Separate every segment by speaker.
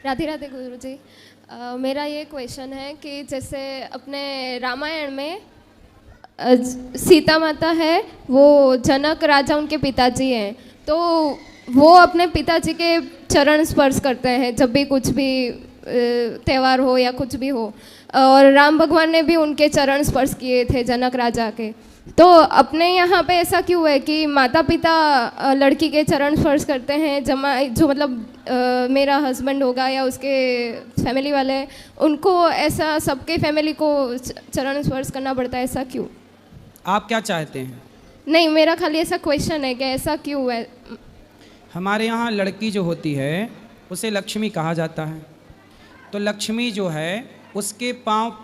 Speaker 1: राधे राधे गुरुजी। मेरा ये क्वेश्चन है कि जैसे अपने रामायण में सीता माता है, वो जनक राजा उनके पिताजी हैं, तो वो अपने पिताजी के चरण स्पर्श करते हैं जब भी कुछ भी त्यौहार हो या कुछ भी हो। और राम भगवान ने भी उनके चरण स्पर्श किए थे जनक राजा के। तो अपने यहाँ पे ऐसा क्यों है कि माता पिता लड़की के चरण स्पर्श करते हैं, जो मतलब मेरा हस्बैंड होगा या उसके फैमिली वाले, उनको ऐसा सबके फैमिली को चरण स्पर्श करना पड़ता है, ऐसा क्यों?
Speaker 2: आप क्या चाहते हैं?
Speaker 1: नहीं, मेरा खाली ऐसा क्वेश्चन है कि ऐसा क्यों है।
Speaker 2: हमारे यहाँ लड़की जो होती है उसे लक्ष्मी कहा जाता है। तो लक्ष्मी जो है उसके पांव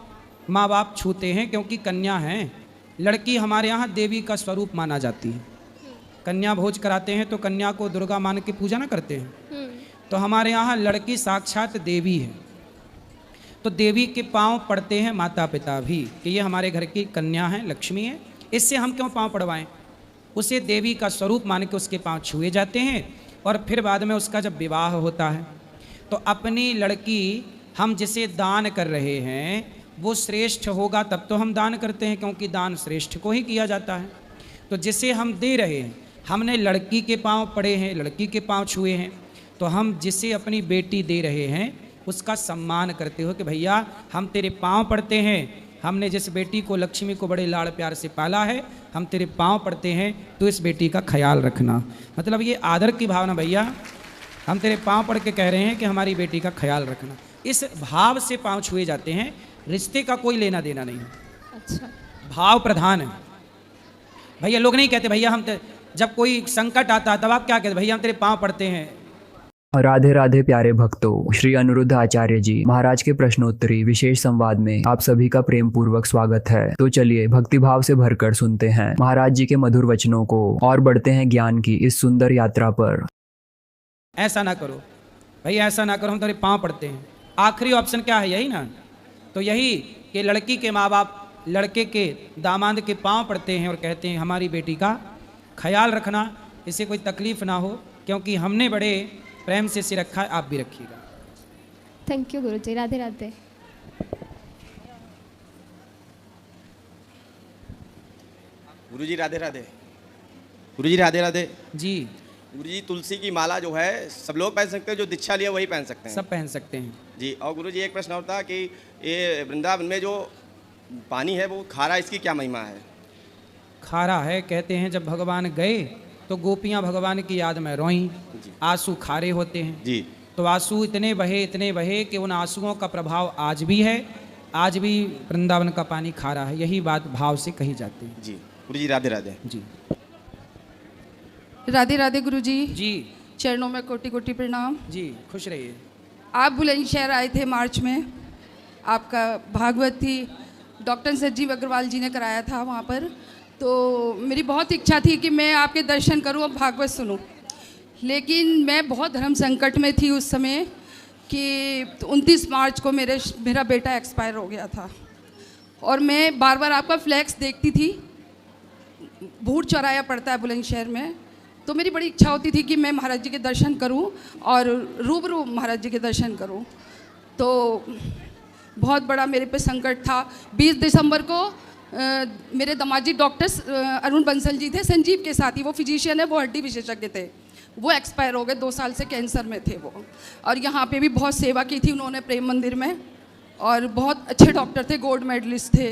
Speaker 2: माँ बाप छूते हैं क्योंकि कन्या हैं। लड़की हमारे यहाँ देवी का स्वरूप माना जाती है। कन्या भोज कराते हैं तो कन्या को दुर्गा मान के पूजा ना करते हैं। तो हमारे यहाँ लड़की साक्षात देवी है। तो देवी के पांव पड़ते हैं माता पिता भी कि ये हमारे घर की कन्या है, लक्ष्मी है। इससे हम क्यों पांव पड़वाएं? उसे देवी का स्वरूप मान के उसके पांव छुए जाते हैं और फिर बाद में उसका जब विवाह होता है तो अपनी लड़की हम जिसे दान कर रहे हैं वो श्रेष्ठ होगा तब तो हम दान करते हैं, क्योंकि दान श्रेष्ठ को ही किया जाता है। तो जिसे हम दे रहे हैं, हमने लड़की के पांव पड़े हैं, लड़की के पांव छुए हैं, तो हम जिसे अपनी बेटी दे रहे हैं उसका सम्मान करते हो कि भैया हम तेरे पांव पड़ते हैं। हमने जिस बेटी को, लक्ष्मी को बड़े लाड़ प्यार से पाला है, हम तेरे पांव पड़ते हैं, तो इस बेटी का ख्याल रखना। मतलब ये आदर की भावना, भैया हम तेरे पांव पड़ के कह रहे हैं कि हमारी बेटी का ख्याल रखना। इस भाव से पांव छुए जाते हैं। रिश्ते का कोई लेना देना नहीं है।
Speaker 1: अच्छा,
Speaker 2: भाव प्रधान है। भैया लोग नहीं कहते भैया हम जब कोई संकट आता है तब आप क्या कहते? भैया हम तेरे पांव पड़ते हैं।
Speaker 3: राधे राधे प्यारे भक्तों, श्री अनिरुद्ध आचार्य जी महाराज के प्रश्नोत्तरी विशेष संवाद में आप सभी का प्रेम पूर्वक स्वागत है। तो चलिए भक्ति भाव से भरकर सुनते हैं महाराज जी के मधुर वचनों को और बढ़ते हैं ज्ञान की इस सुंदर यात्रा पर।
Speaker 2: ऐसा ना करो भैया, ऐसा ना करो, हम तेरे पांव पड़ते हैं। आखिरी ऑप्शन क्या है? यही ना। तो यही कि लड़की के माँ बाप लड़के के दामाद के पांव पड़ते हैं और कहते हैं हमारी बेटी का ख्याल रखना, इसे कोई तकलीफ ना हो, क्योंकि हमने बड़े प्रेम से इसे रखा है, आप भी रखिएगा।
Speaker 1: थैंक यू गुरुजी। राधे राधे।
Speaker 4: गुरुजी राधे राधे। गुरुजी राधे राधे
Speaker 2: जी।
Speaker 4: गुरुजी तुलसी की माला जो है सब लोग पहन सकते हैं, जो दीक्षा लिया वही पहन सकते हैं?
Speaker 2: सब पहन सकते हैं
Speaker 4: जी। और गुरुजी एक प्रश्न और था कि ये वृंदावन में जो पानी है वो खारा, इसकी क्या महिमा है?
Speaker 2: खारा है, कहते हैं जब भगवान गए तो गोपियां भगवान की याद में रोईं, आंसू खारे होते हैं
Speaker 4: जी।
Speaker 2: तो आंसू इतने बहे कि उन आंसुओं का प्रभाव आज भी है। आज भी वृंदावन का पानी खारा है। यही बात भाव से कही जाती है।
Speaker 4: जी गुरुजी राधे राधे।
Speaker 2: जी
Speaker 5: राधे राधे गुरुजी।
Speaker 2: जी
Speaker 5: चरणों में कोटि कोटि प्रणाम।
Speaker 2: जी, खुश रहिए।
Speaker 5: आप बुलंदशहर आए थे मार्च में, आपका भागवत थी, डॉक्टर संजीव अग्रवाल जी ने कराया था वहाँ पर। तो मेरी बहुत इच्छा थी कि मैं आपके दर्शन करूं और भागवत सुनूं, लेकिन मैं बहुत धर्म संकट में थी उस समय कि 29 मार्च को मेरा बेटा एक्सपायर हो गया था और मैं बार बार आपका फ्लैक्स देखती थी। भूड़ चौराया पड़ता है बुलंदशहर में, तो मेरी बड़ी इच्छा होती थी कि मैं महाराज जी के दर्शन करूं और रूबरू महाराज जी के दर्शन करूं। तो बहुत बड़ा मेरे पे संकट था। 20 दिसंबर को मेरे दामाजी डॉक्टर अरुण बंसल जी थे, संजीव के साथ ही, वो फिजिशियन है, वो हड्डी विशेषज्ञ थे, वो एक्सपायर हो गए। 2 साल से कैंसर में थे वो। और यहाँ पे भी बहुत सेवा की थी उन्होंने प्रेम मंदिर में, और बहुत अच्छे डॉक्टर थे, गोल्ड मेडलिस्ट थे।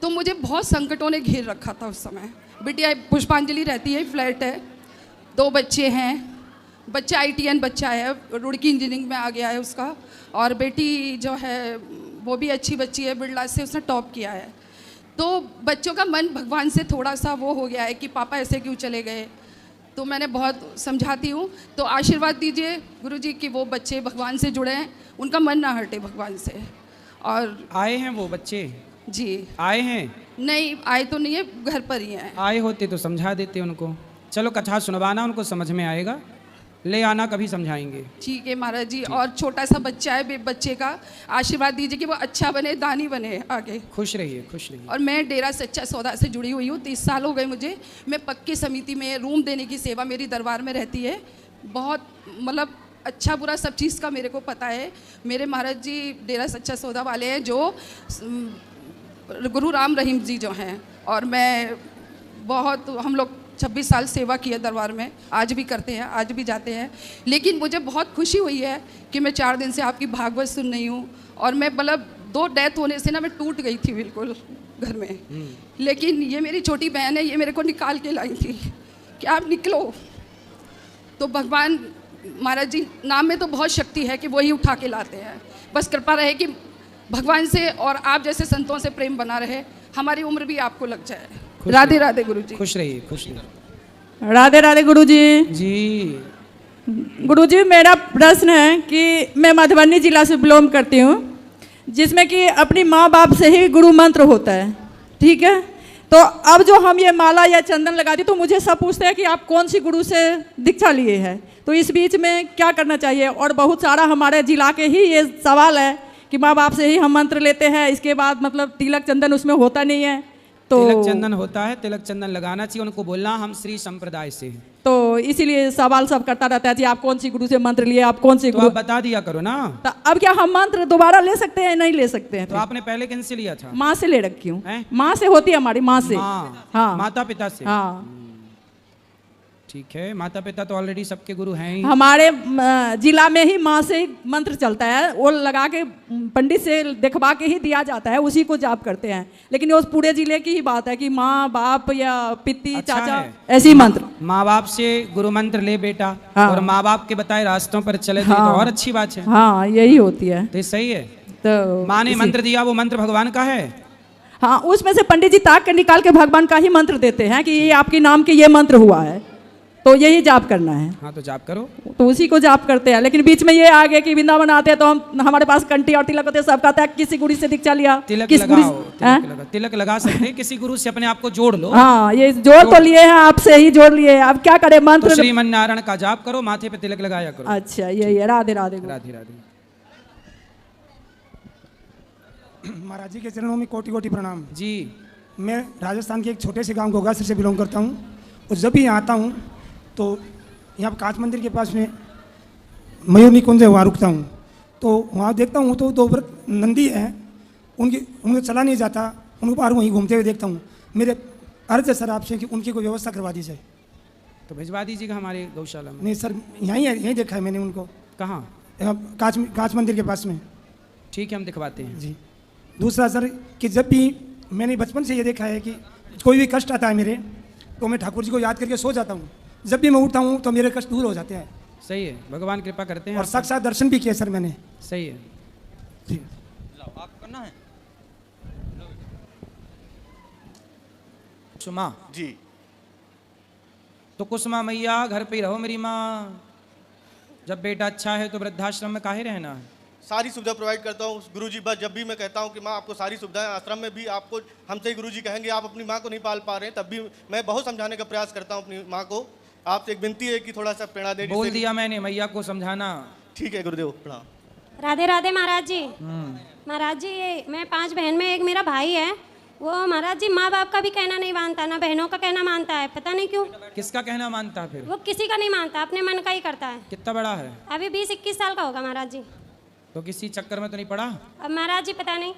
Speaker 5: तो मुझे बहुत संकटों ने घेर रखा था उस समय। बिटिया पुष्पांजलि रहती है, फ्लैट है, 2 बच्चे हैं, बच्चा ITN बच्चा है, रुड़की इंजीनियरिंग में आ गया है उसका, और बेटी जो है वो भी अच्छी बच्ची है, बिरला से उसने टॉप किया है। तो बच्चों का मन भगवान से थोड़ा सा वो हो गया है कि पापा ऐसे क्यों चले गए। तो मैंने बहुत समझाती हूँ, तो आशीर्वाद दीजिए गुरुजी कि वो बच्चे भगवान से जुड़े हैं, उनका मन ना हटे भगवान से। और
Speaker 2: आए हैं वो बच्चे?
Speaker 5: जी
Speaker 2: आए हैं?
Speaker 5: नहीं आए तो नहीं है, घर पर ही हैं।
Speaker 2: आए होते तो समझा देते उनको। चलो कथा सुनवाना, उनको समझ में आएगा, ले आना, कभी समझाएंगे। ठीक
Speaker 5: है महाराज जी। और छोटा सा बच्चा है, बच्चे का आशीर्वाद दीजिए कि वो अच्छा बने, दानी बने आगे।
Speaker 2: खुश रहिए, खुश रहिए।
Speaker 5: और मैं डेरा सच्चा सौदा से जुड़ी हुई हूँ, 30 साल हो गए मुझे। मैं पक्की समिति में रूम देने की सेवा मेरी दरबार में रहती है। बहुत मतलब अच्छा बुरा सब चीज़ का मेरे को पता है। मेरे महाराज जी डेरा सच्चा सौदा वाले हैं, जो गुरु राम रहीम जी जो हैं, और मैं बहुत, हम लोग 26 साल सेवा की है दरबार में, आज भी करते हैं, आज भी जाते हैं। लेकिन मुझे बहुत खुशी हुई है कि मैं 4 दिन से आपकी भागवत सुन रही हूँ, और मैं मतलब 2 डेथ होने से ना मैं टूट गई थी बिल्कुल घर में। लेकिन ये मेरी छोटी बहन है, ये मेरे को निकाल के लाई थी कि आप निकलो। तो भगवान महाराज जी नाम में तो बहुत शक्ति है कि वही उठा के लाते हैं। बस कृपा रहे कि भगवान से और आप जैसे संतों से प्रेम बना रहे, हमारी उम्र भी आपको लग जाए। राधे राधे गुरु जी।
Speaker 2: खुश रहिए, खुश रहिए।
Speaker 6: राधे राधे गुरु जी।
Speaker 2: जी
Speaker 6: गुरु जी, मेरा प्रश्न है कि मैं मधुबनी जिला से बिलोंग करती हूँ, जिसमें कि अपनी माँ बाप से ही गुरु मंत्र होता है, ठीक है। तो अब जो हम ये माला या चंदन लगाती, तो मुझे सब पूछते हैं कि आप कौन सी गुरु से दीक्षा लिए हैं, तो इस बीच में क्या करना चाहिए। और बहुत सारा हमारे जिला के ही ये सवाल है कि माँ बाप से ही हम मंत्र लेते हैं, इसके बाद मतलब तिलक चंदन उसमें होता नहीं है। तो
Speaker 2: तिलक चंदन होता है, तिलक चंदन लगाना चाहिए, उनको बोलना हम श्री संप्रदाय से हैं।
Speaker 6: तो इसीलिए सवाल सब करता रहता है जी, आप कौन सी गुरु से मंत्र लिए, आप कौन सी
Speaker 2: तो
Speaker 6: गुरु।
Speaker 2: आप बता दिया करो ना।
Speaker 6: तो अब क्या हम मंत्र दोबारा ले सकते हैं, नहीं ले सकते हैं?
Speaker 2: तो आपने पहले किन से लिया था?
Speaker 6: माँ से ले रखी हूँ।
Speaker 2: हैं?
Speaker 6: माँ से होती है हमारी, माँ से।
Speaker 2: माँ,
Speaker 6: हाँ,
Speaker 2: माता पिता से।
Speaker 6: हाँ।
Speaker 2: ठीक है, माता पिता तो ऑलरेडी सबके गुरु हैं ही।
Speaker 6: हमारे जिला में ही माँ से ही मंत्र चलता है, वो लगा के पंडित से दिखवा के ही दिया जाता है, उसी को जाप करते हैं। लेकिन वो पूरे जिले की ही बात है कि माँ बाप या पिता
Speaker 2: अच्छा
Speaker 6: चाचा
Speaker 2: है।
Speaker 6: ऐसी मंत्र।
Speaker 2: माँ बाप से गुरु मंत्र ले बेटा,
Speaker 6: हाँ।
Speaker 2: और माँ बाप के बताए रास्तों पर चले, तो
Speaker 6: हाँ।
Speaker 2: और अच्छी बात है।
Speaker 6: हाँ, यही होती है।
Speaker 2: तो ये सही है।
Speaker 6: तो
Speaker 2: माँ ने मंत्र दिया, वो मंत्र भगवान का है।
Speaker 6: हाँ, उसमें से पंडित जी ताक के निकाल के भगवान का ही मंत्र देते हैं कि ये आपके नाम के ये मंत्र हुआ है, तो यही जाप करना है।
Speaker 2: हाँ, तो जाप करो।
Speaker 6: तो उसी को जाप करते हैं। लेकिन बीच में ये आ गया कि वृंदावन आते हैं तो हम, हमारे पास कंठी और तिलक होते हैं, सब कहता है किसी गुरु से दीक्षा लिया,
Speaker 2: तिलक
Speaker 6: किस गुरु
Speaker 2: लगाओ, तिलक लगा सकते हैं, किसी गुरु से अपने आप को जोड़ लो।
Speaker 6: हाँ, ये जोड़ तो लिए हैं, आपसे ही जोड़ लिए हैं, अब क्या करें
Speaker 2: तो
Speaker 6: मंत्र।
Speaker 2: श्रीमन नारायण का जाप करो, माथे पे तिलक लगाया करो।
Speaker 6: अच्छा, यही है। राधे राधे गुरु।
Speaker 2: राधे राधे।
Speaker 7: महाराज जी के चरणों में कोटि कोटि प्रणाम
Speaker 2: जी।
Speaker 7: मैं राजस्थान के एक छोटे से गांव गोगासर से बिलोंग करता हूं, और जब भी यहाँ आता हूं तो यहाँ कांच मंदिर के पास में मयूर निकुंज है, वहाँ रुकता हूँ। तो वहाँ देखता हूँ तो 2 नंदी हैं, उनको चला नहीं जाता, उनको बाहर वहीं घूमते हुए देखता हूँ। मेरे अर्ज है सर आपसे कि उनकी कोई व्यवस्था करवा दी जाए।
Speaker 2: तो भिजवा दीजिएगा हमारे गौशाला में।
Speaker 7: नहीं सर, यहीं है, यहीं देखा है मैंने उनको।
Speaker 2: कहाँ?
Speaker 7: कांच मंदिर के पास में।
Speaker 2: ठीक है, हम दिखवाते हैं।
Speaker 7: जी। दूसरा सर कि जब भी मैंने बचपन से ये देखा है कि कोई भी कष्ट आता है मेरे, तो मैं ठाकुर जी को याद करके सो जाता हूँ। जब भी मैं उठता हूँ तो मेरे कष्ट दूर हो जाते हैं।
Speaker 2: सही है, भगवान कृपा करते हैं।
Speaker 7: और साक्षात दर्शन भी किए सर मैंने।
Speaker 2: सही है।
Speaker 7: जी।
Speaker 2: आप करना है कुसुमा
Speaker 4: जी।
Speaker 2: तो कुसुमा मैया घर पे ही रहो मेरी माँ। जब बेटा अच्छा है तो वृद्धाश्रम में काहे रहना है।
Speaker 4: सारी सुविधा प्रोवाइड करता हूँ गुरुजी। बस जब भी मैं कहता हूँ कि माँ आपको सारी सुविधाएं, आश्रम में भी आपको हमसे ही गुरुजी कहेंगे आप अपनी माँ को नहीं पाल पा रहे हैं, तब भी मैं बहुत समझाने का प्रयास करता हूँ अपनी माँ को। आपसे एक विनती है कि थोड़ा सा प्रेरणा दे।
Speaker 2: बोल दिया मैंने, मैया को समझाना।
Speaker 4: ठीक है गुरुदेव, प्रणाम।
Speaker 8: राधे राधे महाराज जी। महाराज जी, ये मैं 5 बहन में एक मेरा भाई है, वो महाराज जी माँ बाप का भी कहना नहीं मानता, ना बहनों का कहना मानता है, पता नहीं क्यों।
Speaker 2: किसका कहना मानता है फिर?
Speaker 8: वो किसी का नहीं मानता, अपने मन का ही करता है।
Speaker 2: कितना बड़ा है?
Speaker 8: अभी 20-21 साल का होगा महाराज जी।
Speaker 2: तो किसी चक्कर में तो नहीं पड़ा?
Speaker 8: अब महाराज जी पता नहीं।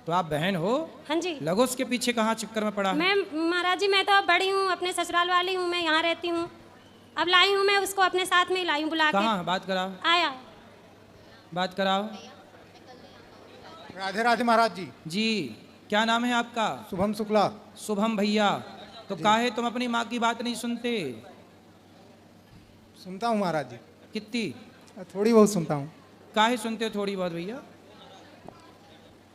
Speaker 2: तो आप बहन हो?
Speaker 8: हाँ जी।
Speaker 2: लगो उसके पीछे कहाँ चक्कर में पड़ा?
Speaker 8: मैं महाराज जी, मैं तो अब बड़ी हूँ, अपने ससुराल वाली हूँ, मैं यहाँ रहती हूँ। अब लाई हूँ मैं उसको अपने साथ में ही लाई हूँ बुला के।
Speaker 2: कहाँ? बात कराओ,
Speaker 8: आया।
Speaker 2: बात कराओ।
Speaker 9: राधे राधे महाराज जी।
Speaker 2: जी, क्या नाम है आपका?
Speaker 9: शुभम शुक्ला।
Speaker 2: शुभम भैया। तो काहे तुम अपनी माँ की बात नहीं सुनते?
Speaker 9: सुनता हूँ महाराज जी,
Speaker 2: कितनी?
Speaker 9: थोड़ी बहुत सुनता हूँ।
Speaker 2: काहे सुनते हो थोड़ी बहुत भैया?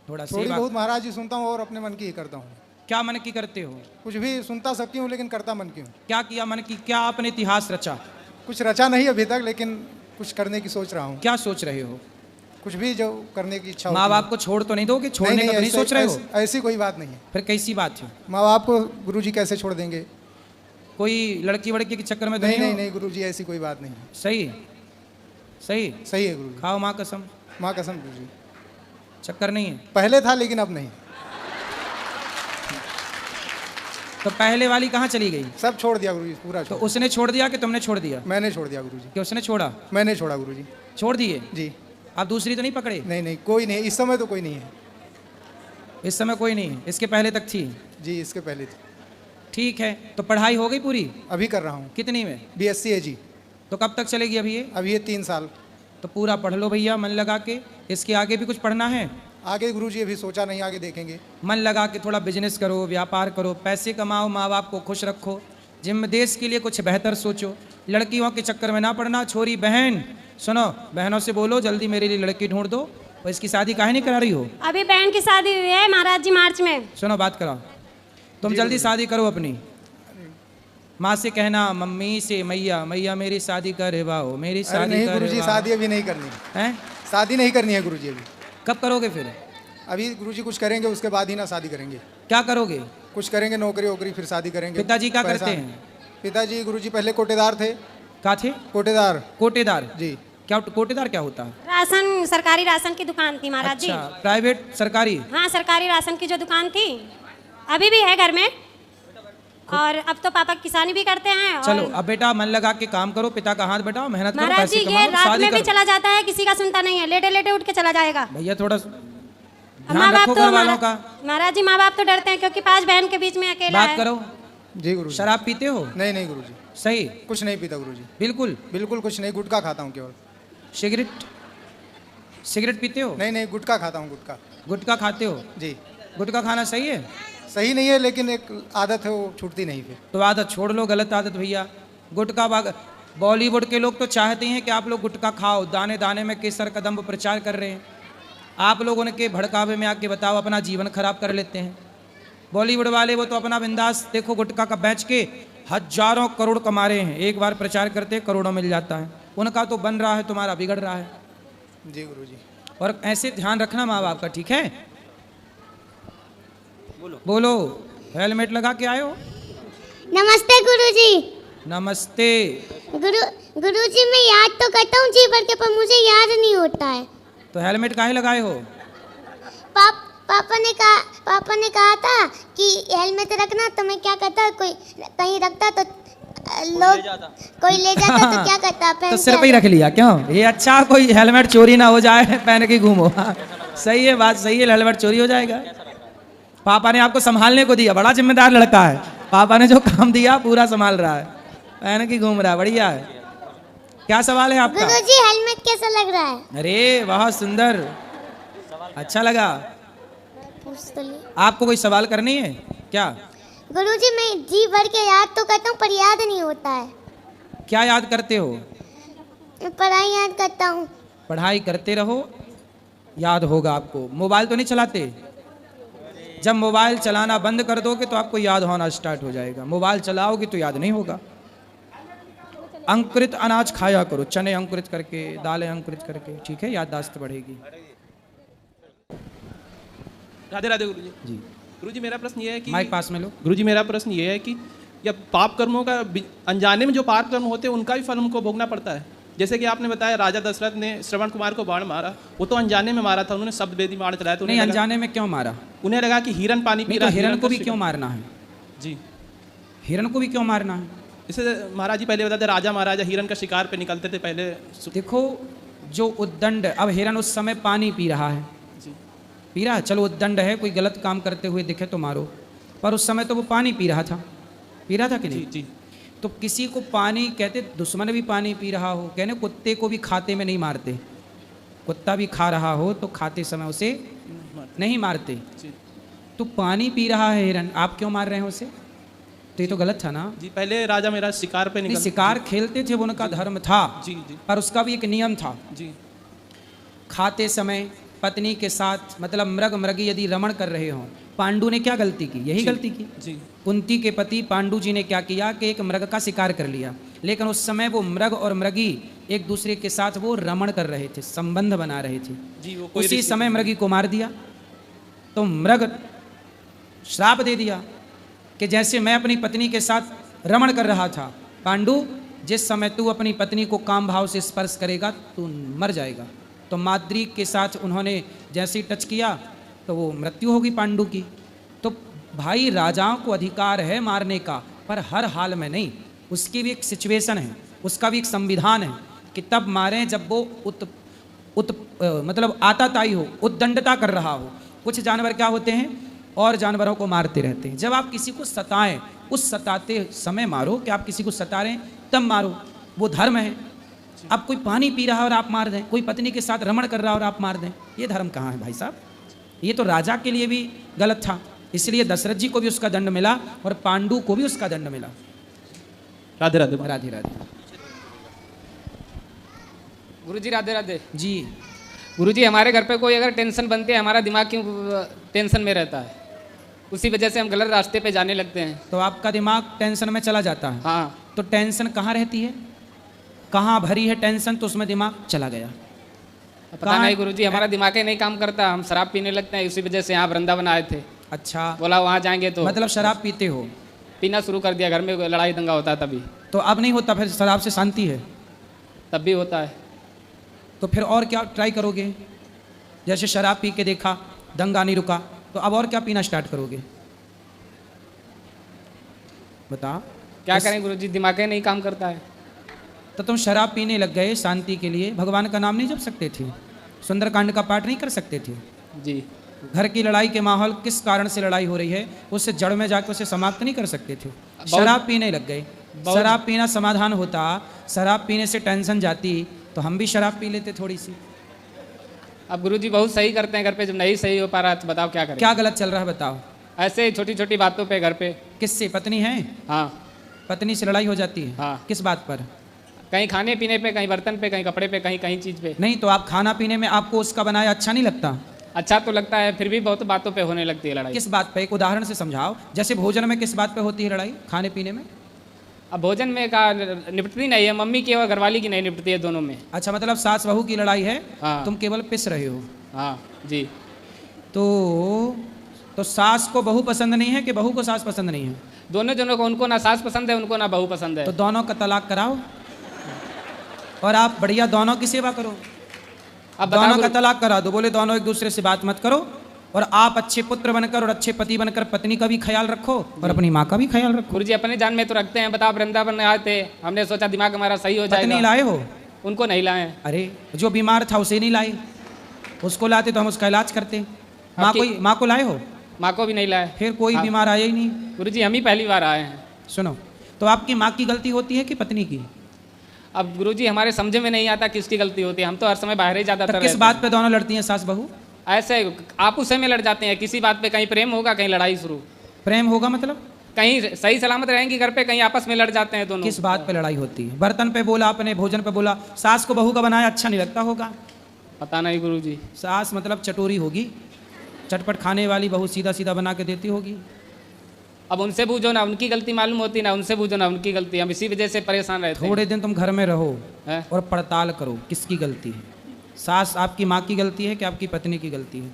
Speaker 2: थोड़ा
Speaker 9: थोड़ी
Speaker 2: सेवा।
Speaker 9: बहुत महाराज जी सुनता हूँ और अपने मन की ही करता हूँ।
Speaker 2: क्या मन की करते हो?
Speaker 9: कुछ भी सुनता सबकी हूँ लेकिन करता मन की हूँ।
Speaker 2: क्या किया मन की? क्या आपने इतिहास रचा?
Speaker 9: कुछ रचा नहीं अभी तक, लेकिन कुछ करने की सोच रहा हूँ।
Speaker 2: क्या सोच रहे हो?
Speaker 9: कुछ भी जो करने की इच्छा
Speaker 2: माँ बाप को छोड़ तो नहीं दोगे? छोड़ने का तो नहीं सोच रहे हो?
Speaker 9: ऐसी कोई बात नहीं है।
Speaker 2: फिर कैसी बात है?
Speaker 9: माँ बाप को गुरुजी कैसे छोड़ देंगे?
Speaker 2: कोई लड़की वड़की के चक्कर में तो
Speaker 9: नहीं
Speaker 2: नहीं
Speaker 9: नहीं
Speaker 2: हो?
Speaker 9: नहीं गुरुजी, ऐसी कोई बात नहीं है।
Speaker 2: सही सही
Speaker 9: सही है गुरुजी,
Speaker 2: खाओ माँ कसम।
Speaker 9: माँ कसम गुरुजी।
Speaker 2: चक्कर नहीं है?
Speaker 9: पहले था लेकिन अब नहीं।
Speaker 2: तो पहले वाली कहाँ चली गई?
Speaker 9: सब छोड़ दिया गुरुजी, पूरा
Speaker 2: तो
Speaker 9: छोड़।
Speaker 2: उसने छोड़ दिया कि तुमने छोड़ दिया?
Speaker 9: मैंने छोड़ दिया गुरुजी।
Speaker 2: कि उसने छोड़ा?
Speaker 9: मैंने छोड़ा गुरुजी।
Speaker 2: छोड़ दिए
Speaker 9: जी।
Speaker 2: आप दूसरी तो नहीं पकड़े?
Speaker 9: नहीं नहीं, कोई नहीं, इस समय तो कोई नहीं है।
Speaker 2: इस समय कोई नहीं है, इसके पहले तक थी?
Speaker 9: जी, इसके पहले थी।
Speaker 2: ठीक है, तो पढ़ाई हो गई पूरी?
Speaker 9: अभी कर रहा हूँ।
Speaker 2: कितनी में?
Speaker 9: BSc है जी।
Speaker 2: तो कब तक चलेगी अभी ये?
Speaker 9: अभी ये 3 साल।
Speaker 2: तो पूरा पढ़ लो भैया मन लगा के। इसके आगे भी कुछ पढ़ना है?
Speaker 9: आगे गुरुजी अभी सोचा नहीं, आगे देखेंगे।
Speaker 2: मन लगा के थोड़ा बिजनेस करो, व्यापार करो, पैसे कमाओ, माँ बाप को खुश रखो, जिम देश के लिए कुछ बेहतर सोचो। लड़कियों के चक्कर में ना पड़ना। छोरी बहन सुनो, बहनों से बोलो जल्दी मेरे लिए लड़की ढूंढ दो। और इसकी शादी काहे नहीं करा रही हो?
Speaker 8: अभी बहन की शादी हुई है महाराज जी मार्च में।
Speaker 2: सुनो बात कराओ, तुम जल्दी शादी करो अपनी। माँ से कहना, मम्मी से, मैया मैया मेरी शादी करवाओ, मेरी
Speaker 9: अरे
Speaker 2: शादी
Speaker 9: नहीं गुरुजी,
Speaker 2: करवाओ।
Speaker 9: शादी अभी नहीं करनी
Speaker 2: हैं?
Speaker 9: शादी नहीं करनी है गुरुजी अभी।
Speaker 2: कब करोगे फिर?
Speaker 9: अभी गुरुजी कुछ करेंगे, उसके बाद ही ना शादी करेंगे।
Speaker 2: क्या करोगे?
Speaker 9: कुछ करेंगे, नौकरी वोकरी, फिर शादी करेंगे।
Speaker 2: पिताजी क्या
Speaker 9: पैसा-
Speaker 2: करते हैं?
Speaker 9: पिताजी गुरुजी पहले कोटेदार थे।
Speaker 2: क्या थे?
Speaker 9: कोटेदार।
Speaker 2: कोटेदार?
Speaker 9: जी।
Speaker 2: क्या कोटेदार क्या होता है?
Speaker 8: राशन, सरकारी राशन की दुकान थी महाराज जी।
Speaker 2: अच्छा, प्राइवेट सरकारी?
Speaker 8: हाँ, सरकारी राशन की जो दुकान थी अभी भी है घर में। और अब तो पापा किसानी भी करते हैं।
Speaker 2: चलो
Speaker 8: और
Speaker 2: अब बेटा मन लगा के काम करो, पिता का हाथ बटाओ, मेहनत करो,
Speaker 8: महाराज जी
Speaker 2: पैसे
Speaker 8: ये
Speaker 2: कमाओ,
Speaker 8: रात
Speaker 2: शादी
Speaker 8: में भी
Speaker 2: करो।
Speaker 8: चला जाता है, किसी का सुनता नहीं है, लेटे लेटे उठ के चला जाएगा।
Speaker 2: भैया थोड़ा
Speaker 8: माँ
Speaker 2: ध्यान
Speaker 8: बाप
Speaker 2: रखो
Speaker 8: तो
Speaker 2: घर वालों का।
Speaker 8: महाराज जी माँ बाप तो डरते हैं क्योंकि 5 बहन के बीच में अकेला
Speaker 2: बात
Speaker 8: है।
Speaker 2: करो।
Speaker 9: जी गुरुजी।
Speaker 2: शराब पीते हो?
Speaker 9: नहीं नहीं गुरुजी,
Speaker 2: सही?
Speaker 9: कुछ नहीं पीता गुरुजी।
Speaker 2: बिल्कुल?
Speaker 9: बिल्कुल कुछ नहीं, गुटखा खाता हूँ केवल।
Speaker 2: सिगरेट? सिगरेट पीते हो?
Speaker 9: नहीं नहीं, गुटखा खाता हूँ, गुटखा।
Speaker 2: गुटखा खाते हो?
Speaker 9: जी।
Speaker 2: गुटखा खाना सही है?
Speaker 9: सही नहीं है, लेकिन एक आदत है, वो छूटती नहीं फिर।
Speaker 2: तो आदत छोड़ लो, गलत आदत भैया। गुटखा बॉलीवुड के लोग तो चाहते हैं कि आप लोग गुटखा खाओ, दाने दाने में केसर कदम प्रचार कर रहे हैं। आप लोग उनके भड़कावे में आके बताओ, अपना जीवन खराब कर लेते हैं। बॉलीवुड वाले वो तो अपना बिंदास देखो, गुटखा का बेच के हजारों करोड़ कमा रहे हैं। एक बार प्रचार करते करोड़ों मिल जाता है। उनका तो बन रहा है, तुम्हारा बिगड़ रहा है।
Speaker 9: जी गुरुजी।
Speaker 2: और ऐसे ध्यान रखना माँ बाप का, ठीक है? बोलो। हेलमेट लगा के आए हो?
Speaker 10: नमस्ते गुरुजी।
Speaker 2: नमस्ते।
Speaker 10: गुरुजी मैं याद तो करता हूँ जी भर के, पर मुझे याद नहीं होता है।
Speaker 2: तो हेलमेट काहे लगाए हो?
Speaker 10: पापा ने कहा था कि हेलमेट रखना, तो मैं क्या करता, कोई कहीं रखता तो लोग कोई ले जाता तो क्या करता,
Speaker 2: तो सिर पे ही रख लिया क्यों? ये अच्छा, कोई हेलमेट चोरी ना हो जाए, पहन के घूमो। सही है, बात सही है, हेलमेट चोरी हो जाएगा। पापा ने आपको संभालने को दिया, बड़ा जिम्मेदार लड़का है। पापा ने जो काम दिया पूरा संभाल रहा है, पहन के घूम रहा है, बढ़िया है। क्या सवाल है आपका?
Speaker 10: गुरुजी हेलमेट कैसा लग रहा है?
Speaker 2: अरे बहुत सुंदर, अच्छा लगा।
Speaker 10: पूछ तो लिए।
Speaker 2: आपको कोई सवाल करनी है क्या?
Speaker 10: गुरुजी मैं जी भर के याद तो करता हूँ, पर याद नहीं होता है।
Speaker 2: क्या याद करते हो?
Speaker 10: मैं पढ़ाई याद करता हूँ।
Speaker 2: पढ़ाई करते रहो, याद होगा आपको। मोबाइल तो नहीं चलाते? जब मोबाइल चलाना बंद कर दोगे तो आपको याद होना स्टार्ट हो जाएगा। मोबाइल चलाओगे तो याद नहीं होगा। अंकुरित अनाज खाया करो, चने अंकुरित करके, दालें अंकुरित करके, ठीक है? याददाश्त बढ़ेगी।
Speaker 11: राधे राधे गुरुजी।
Speaker 2: जी
Speaker 11: गुरुजी मेरा प्रश्न ये है कि
Speaker 2: माइक पास में लो।
Speaker 11: गुरुजी मेरा प्रश्न ये है कि जब पाप कर्मों का अनजाने में जो पाप कर्म होते हैं उनका भी फल हमको भोगना पड़ता है। जैसे कि आपने बताया राजा दशरथ ने श्रवण कुमार को बाण मारा, वो तो अनजाने में मारा था, उन्होंने शब्द वेदी बाण चलाया। तो
Speaker 2: नहीं, अनजाने में क्यों मारा?
Speaker 11: उन्हें लगा कि हिरन पानी पी रहा है।
Speaker 2: हिरन को भी क्यों मारना है?
Speaker 11: जी,
Speaker 2: हिरन को भी क्यों मारना है?
Speaker 11: इसे महाराज जी पहले बताते, राजा महाराजा हिरन का शिकार पे निकलते थे पहले।
Speaker 2: देखो जो उद्दंड, अब हिरन उस समय पानी पी रहा है, पी रहा है, चलो उद्दंड है, कोई गलत काम करते हुए दिखे तो मारो, पर उस समय तो वो पानी पी रहा था। पी रहा था कि नहीं?
Speaker 11: जी।
Speaker 2: तो किसी को पानी कहते, दुश्मन भी पानी पी रहा हो, कहने कुत्ते को भी खाते में नहीं मारते। कुत्ता भी खा रहा हो तो खाते समय उसे नहीं मारते। तो पानी पी रहा है हिरन, आप क्यों मार रहे हैं उसे? तो ये तो गलत था ना।
Speaker 11: जी, पहले राजा मेरा शिकार पे निकल,
Speaker 2: शिकार खेलते थे, वो उनका धर्म था।
Speaker 11: जी।
Speaker 2: पर उसका भी एक नियम था।
Speaker 11: जी।
Speaker 2: खाते समय पत्नी के साथ, मतलब मृगी यदि रमण कर रहे हों, पांडु ने क्या गलती की? यही गलती की।
Speaker 11: जी।
Speaker 2: कुंती के पति पांडु जी ने क्या किया कि एक मृग का शिकार कर लिया, लेकिन उस समय वो मृग और मृगी एक दूसरे के साथ वो रमण कर रहे थे, संबंध बना रहे थे।
Speaker 11: जी, वो
Speaker 2: उसी समय मृगी को मार दिया। तो मृग श्राप दे दिया कि जैसे मैं अपनी पत्नी के साथ रमण कर रहा था, पांडु जिस समय तू अपनी पत्नी को काम भाव से स्पर्श करेगा तू मर जाएगा। तो माद्री के साथ उन्होंने जैसे ही टच किया तो वो मृत्यु होगी पांडु की। तो भाई राजाओं को अधिकार है मारने का, पर हर हाल में नहीं। उसकी भी एक सिचुएशन है, उसका भी एक संविधान है कि तब मारें जब वो मतलब आताताई हो, उद्दंडता कर रहा हो। कुछ जानवर क्या होते हैं, और जानवरों को मारते रहते हैं। जब आप किसी को सताएं, उस सताते समय मारो, कि आप किसी को सता रहे हैं तब मारो, वो धर्म है। अब कोई पानी पी रहा है और आप मार दें, कोई पत्नी के साथ रमण कर रहा है और आप मार दें, ये धर्म कहाँ है भाई साहब? ये तो राजा के लिए भी गलत था, इसलिए दशरथ जी को भी उसका दंड मिला और पांडु को भी उसका दंड मिला।
Speaker 11: राधे राधे।
Speaker 2: राधे राधे।
Speaker 12: गुरुजी राधे राधे।
Speaker 2: जी
Speaker 12: गुरुजी, हमारे घर पे कोई अगर टेंशन बनती है, हमारा दिमाग क्यों टेंशन में रहता है? उसी वजह से हम गलत रास्ते पे जाने लगते हैं।
Speaker 2: तो आपका दिमाग टेंशन में चला जाता है?
Speaker 12: हाँ।
Speaker 2: तो टेंशन कहाँ रहती है, कहाँ भरी है टेंशन, तो उसमें दिमाग चला गया।
Speaker 12: पता नहीं गुरुजी, हमारा दिमाग ही नहीं काम करता, हम शराब पीने लगते हैं। उसी वजह से यहाँ वृंदावन आए थे।
Speaker 2: अच्छा,
Speaker 12: बोला वहाँ जाएंगे तो।
Speaker 2: मतलब शराब पीते हो?
Speaker 12: पीना शुरू कर दिया, घर में लड़ाई दंगा होता है तभी।
Speaker 2: तो अब नहीं होता, फिर शराब से शांति है?
Speaker 12: तब भी होता है।
Speaker 2: तो फिर और क्या ट्राई करोगे? जैसे शराब पी के देखा, दंगा नहीं रुका, तो अब और क्या पीना स्टार्ट करोगे? बताओ
Speaker 12: क्या करें गुरुजी, दिमाग ही नहीं काम करता है।
Speaker 2: तो तुम शराब पीने लग गए शांति के लिए, भगवान का नाम नहीं जप सकते थे? सुंदरकांड का पाठ नहीं कर सकते थे?
Speaker 12: जी।
Speaker 2: घर की लड़ाई के माहौल, किस कारण से लड़ाई हो रही है, उससे जड़ में जाकर उसे समाप्त नहीं कर सकते थे? शराब पीने लग गए, शराब पीना समाधान होता, शराब पीने से टेंशन जाती, तो हम भी शराब पी लेते थोड़ी सी।
Speaker 12: अब गुरुजी बहुत सही करते हैं घर पे, जब नहीं सही हो पा रहा तो बताओ क्या करें?
Speaker 2: क्या गलत चल रहा है बताओ?
Speaker 12: ऐसे ही छोटी छोटी बातों पे घर पे।
Speaker 2: किससे? पत्नी है?
Speaker 12: हाँ।
Speaker 2: पत्नी से लड़ाई हो जाती है?
Speaker 12: हाँ।
Speaker 2: किस बात पर?
Speaker 12: कहीं खाने पीने पे, कहीं बर्तन पे, कहीं कपड़े पे, कहीं कहीं चीज़ पे।
Speaker 2: नहीं तो आप खाना पीने में आपको उसका बनाया अच्छा नहीं लगता?
Speaker 12: अच्छा तो लगता है, फिर भी बहुत बातों पे होने लगती है लड़ाई।
Speaker 2: किस बात पे, एक उदाहरण से समझाओ। जैसे भोजन में किस बात पे होती है लड़ाई, खाने पीने में?
Speaker 12: अब भोजन में का निपटती नहीं है, मम्मी की और घरवाली की नहीं निपटती है, दोनों में।
Speaker 2: अच्छा, मतलब सास बहू की लड़ाई है।
Speaker 12: हाँ।
Speaker 2: तुम केवल पिस रहे हो।
Speaker 12: हाँ जी।
Speaker 2: तो सास को बहू पसंद नहीं है कि बहू को सास पसंद नहीं है?
Speaker 12: दोनों को, उनको ना सास पसंद है, उनको ना बहू पसंद है।
Speaker 2: तो दोनों का तलाक कराओ और आप बढ़िया दोनों की सेवा करो।
Speaker 12: अब
Speaker 2: दोनों का तलाक करा दो, बोले दोनों एक दूसरे से बात मत करो, और आप अच्छे पुत्र बनकर और अच्छे पति बनकर पत्नी का भी ख्याल रखो और अपनी माँ का भी ख्याल रखो।
Speaker 12: गुरुजी अपने जान में तो रखते हैं। बताओ, वृंदावन आए थे, हमने सोचा दिमाग हमारा सही हो जाएगा।
Speaker 2: पत्नी लाए हो?
Speaker 12: उनको नहीं लाए।
Speaker 2: अरे जो बीमार था उसे नहीं लाए, उसको लाते तो हम उसका इलाज करते। माँ को लाए हो?
Speaker 12: माँ को भी नहीं लाए।
Speaker 2: फिर कोई बीमार आया ही नहीं।
Speaker 12: गुरुजी हम ही पहली बार आए हैं।
Speaker 2: सुनो, तो आपकी माँ की गलती होती है कि पत्नी की?
Speaker 12: अब गुरुजी हमारे समझ में नहीं आता किसकी गलती होती है, हम तो हर समय बाहर ही ज्यादातर।
Speaker 2: किस बात पे दोनों लड़ती हैं सास बहू?
Speaker 12: ऐसे आपस में लड़ जाते हैं, किसी बात पे, कहीं प्रेम होगा कहीं लड़ाई शुरू।
Speaker 2: प्रेम होगा मतलब?
Speaker 12: कहीं सही सलामत रहेंगी घर पे, कहीं आपस में लड़ जाते हैं दोनों।
Speaker 2: किस बात पे लड़ाई होती है? बर्तन पे बोला आपने, भोजन पे बोला। सास को बहू का बनाया अच्छा नहीं लगता होगा?
Speaker 12: पता नहीं गुरुजी।
Speaker 2: सास मतलब चटोरी होगी, चटपट खाने वाली, बहू सीधा सीधा बना के देती होगी।
Speaker 12: अब उनसे पूछो ना, उनकी गलती मालूम होती ना, उनसे पूछो ना उनकी गलती। हम इसी वजह से परेशान रहते हैं।
Speaker 2: थोड़े दिन तुम घर में रहो और पड़ताल करो किसकी गलती है। सास आपकी माँ की गलती है कि आपकी पत्नी की गलती है,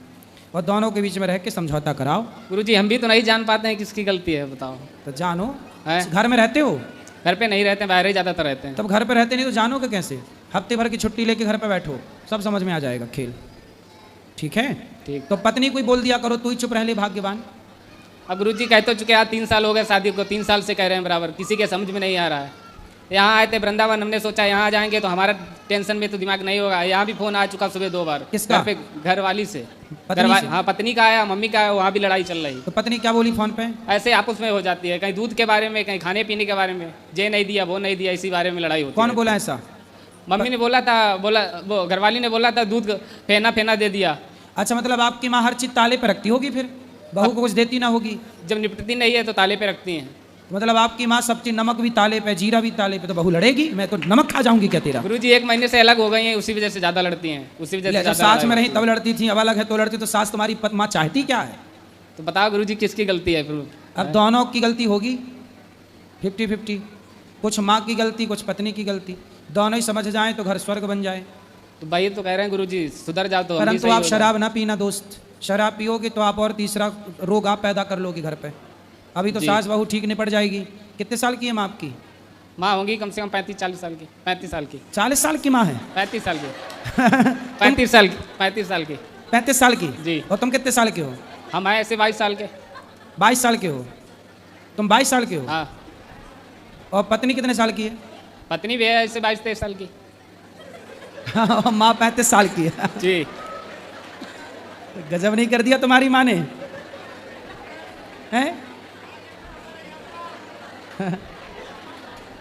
Speaker 2: और दोनों के बीच में रह के समझौता कराओ।
Speaker 12: गुरुजी हम भी तो नहीं जान पाते हैं किसकी गलती है, बताओ।
Speaker 2: तो जानो। घर में रहते हो?
Speaker 12: घर पे नहीं रहते, बाहर ही ज़्यादातर रहते हैं।
Speaker 2: तब घर पे रहते नहीं तो जानोगे कैसे? हफ्ते भर की छुट्टी लेके घर पे बैठो, सब समझ में आ जाएगा खेल। ठीक है?
Speaker 12: ठीक।
Speaker 2: तो पत्नी कोई बोल दिया करो, तू ही चुप रह ले भाग्यवान।
Speaker 12: अब गुरुजी कह तो चुके, आज 3 साल हो गए शादी को, 3 साल से कह रहे हैं बराबर, किसी के समझ में नहीं आ रहा है। यहाँ आए थे वृंदावन, हमने सोचा यहाँ जाएंगे तो हमारा टेंशन में तो दिमाग नहीं होगा। यहाँ भी फोन आ चुका सुबह 2 बार।
Speaker 2: किसका?
Speaker 12: घर पे घर वाली से।
Speaker 2: से?
Speaker 12: हाँ पत्नी का आया, मम्मी का आया, वहाँ भी लड़ाई चल रही।
Speaker 2: तो पत्नी क्या बोली फोन पे?
Speaker 12: ऐसे आपस में हो जाती है, कहीं दूध के बारे में, कहीं खाने पीने के बारे में, ये नहीं दिया वो नहीं दिया, इसी बारे में लड़ाई होती है।
Speaker 2: कौन बोला ऐसा?
Speaker 12: मम्मी ने बोला था, वो घरवाली ने बोला था दूध फेना दे दिया।
Speaker 2: अच्छा, मतलब आपकी माँ हर चीज ताले पे रखती होगी, फिर बहू को कुछ देती ना होगी।
Speaker 12: जब निपटती नहीं है तो ताले पे रखती हैं।
Speaker 2: मतलब आपकी माँ सब चीज, नमक भी ताले पे, जीरा भी ताले पे, तो बहू लड़ेगी? मैं तो नमक खा जाऊंगी क्या तेरा?
Speaker 12: गुरुजी 1 महीने से अलग हो गई हैं, उसी वजह से ज्यादा लड़ती हैं। उसी वजह से
Speaker 2: साथ में रही तब लड़ती थी, अब अलग है तो लड़ती। तो सास तुम्हारी माँ चाहती क्या है?
Speaker 12: तो बताओ गुरुजी किसकी गलती है फिर?
Speaker 2: अब दोनों की गलती होगी 50-50। कुछ माँ की गलती, कुछ पत्नी की गलती, दोनों ही समझ जाएं तो घर स्वर्ग बन जाए।
Speaker 12: तो भाई तो कह रहे हैं गुरुजी सुधर जाओ तो।
Speaker 2: परंतु आप शराब ना पीना दोस्त। शराब पियोगे तो आप और तीसरा रोग आप पैदा कर लोगे घर पे। अभी तो सास बहू ठीक निपट जाएगी। कितने साल की है माँ आपकी?
Speaker 12: माँ होंगी कम से कम 35-40 साल की। 35 साल की।
Speaker 2: 40 साल की माँ है?
Speaker 12: 35 साल की। 35 साल की। 35 साल की।
Speaker 2: 35 साल की
Speaker 12: जी।
Speaker 2: और तुम कितने साल के हो?
Speaker 12: हम आए ऐसे 22 साल के।
Speaker 2: 22 साल के हो तुम? 22 साल के हो?
Speaker 12: हाँ।
Speaker 2: और पत्नी कितने साल की है?
Speaker 12: पत्नी भी है ऐसे 22-23 साल की।
Speaker 2: माँ 35 साल की है।
Speaker 12: जी।
Speaker 2: गजब नहीं कर दिया तुम्हारी माँ ने, हैं?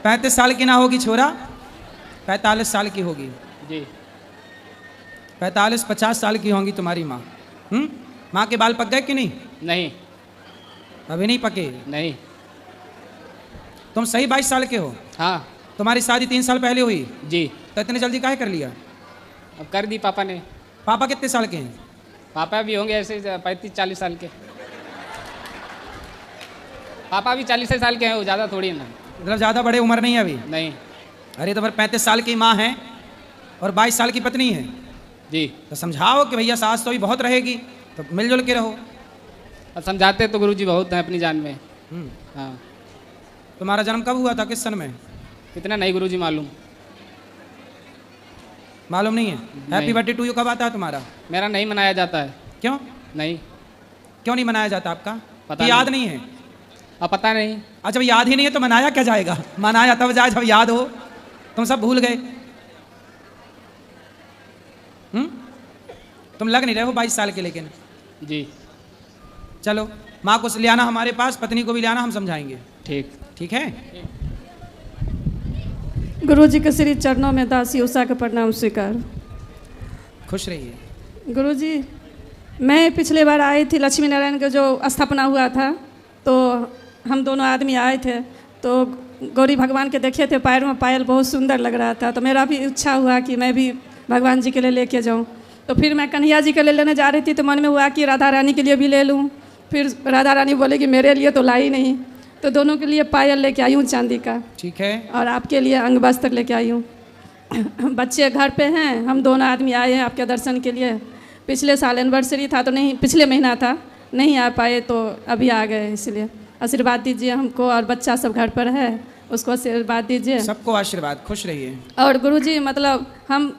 Speaker 2: 35 साल की ना होगी छोरा, 45 साल की होगी।
Speaker 12: जी।
Speaker 2: 45-50 साल की होंगी तुम्हारी माँ। माँ के बाल पक गए कि नहीं?
Speaker 12: नहीं,
Speaker 2: अभी नहीं पके?
Speaker 12: नहीं।
Speaker 2: तुम सही 22 साल के हो?
Speaker 12: हाँ।
Speaker 2: तुम्हारी शादी 3 साल पहले हुई?
Speaker 12: जी।
Speaker 2: तो इतने जल्दी काहे कर लिया?
Speaker 12: अब कर दी पापा ने।
Speaker 2: पापा कितने साल के हैं?
Speaker 12: पापा भी होंगे ऐसे 35-40 साल के। पापा भी 40 साल के हैं, वो ज़्यादा थोड़ी है ना।
Speaker 2: मतलब ज़्यादा बड़े उम्र नहीं है अभी?
Speaker 12: नहीं।
Speaker 2: अरे तो फिर 35 साल की माँ है और 22 साल की पत्नी है।
Speaker 12: जी।
Speaker 2: तो समझाओ कि भैया सास तो अभी बहुत रहेगी, तो मिलजुल के रहो।
Speaker 12: अब समझाते तो गुरुजी बहुत हैं अपनी जान में। हाँ।
Speaker 2: तुम्हारा जन्म कब हुआ था, किस सन में?
Speaker 12: कितना नहीं गुरुजी मालूम।
Speaker 2: मालूम नहीं है? हैप्पी बर्थडे टू यू कब आता है तुम्हारा?
Speaker 12: मेरा नहीं मनाया जाता है।
Speaker 2: क्यों?
Speaker 12: नहीं।
Speaker 2: क्यों नहीं मनाया जाता आपका?
Speaker 12: पता
Speaker 2: याद नहीं है?
Speaker 12: अब पता नहीं।
Speaker 2: अच्छा, जब याद ही नहीं है तो मनाया क्या जाएगा? मनाया तब जाए जब याद हो। तुम सब भूल गए। तुम लग नहीं रहे हो 22 साल के, लेकिन।
Speaker 12: जी।
Speaker 2: चलो माँ को ले आना हमारे पास, पत्नी को भी ले आना, हम समझाएंगे।
Speaker 12: ठीक।
Speaker 2: ठीक है।
Speaker 6: गुरुजी के श्री चरणों में दासी उषा का प्रणाम स्वीकार।
Speaker 2: खुश रहिए।
Speaker 6: गुरुजी, मैं पिछले बार आई थी, लक्ष्मी नारायण का जो स्थापना हुआ था, तो हम दोनों आदमी आए थे, तो गौरी भगवान के देखे थे, पैर में पायल बहुत सुंदर लग रहा था, तो मेरा भी इच्छा हुआ कि मैं भी भगवान जी के लिए लेके जाऊं। तो फिर मैं कन्हैया जी के लिए लेने जा रही थी, तो मन में हुआ कि राधा रानी के लिए भी ले लूं। फिर राधा रानी बोले कि मेरे लिए तो लाई नहीं, तो दोनों के लिए पायल लेके आई हूँ चांदी का।
Speaker 2: ठीक है।
Speaker 6: और आपके लिए अंग वस्त्र लेके आई हूँ। बच्चे घर पे हैं, हम दोनों आदमी आए हैं आपके दर्शन के लिए। पिछले साल एनिवर्सरी था तो नहीं, पिछले महीना था, नहीं आ पाए, तो अभी आ गए, इसलिए आशीर्वाद दीजिए हमको, और बच्चा सब घर पर है उसको आशीर्वाद दीजिए।
Speaker 2: सबको आशीर्वाद। खुश रहिए।
Speaker 6: और गुरुजी, मतलब हम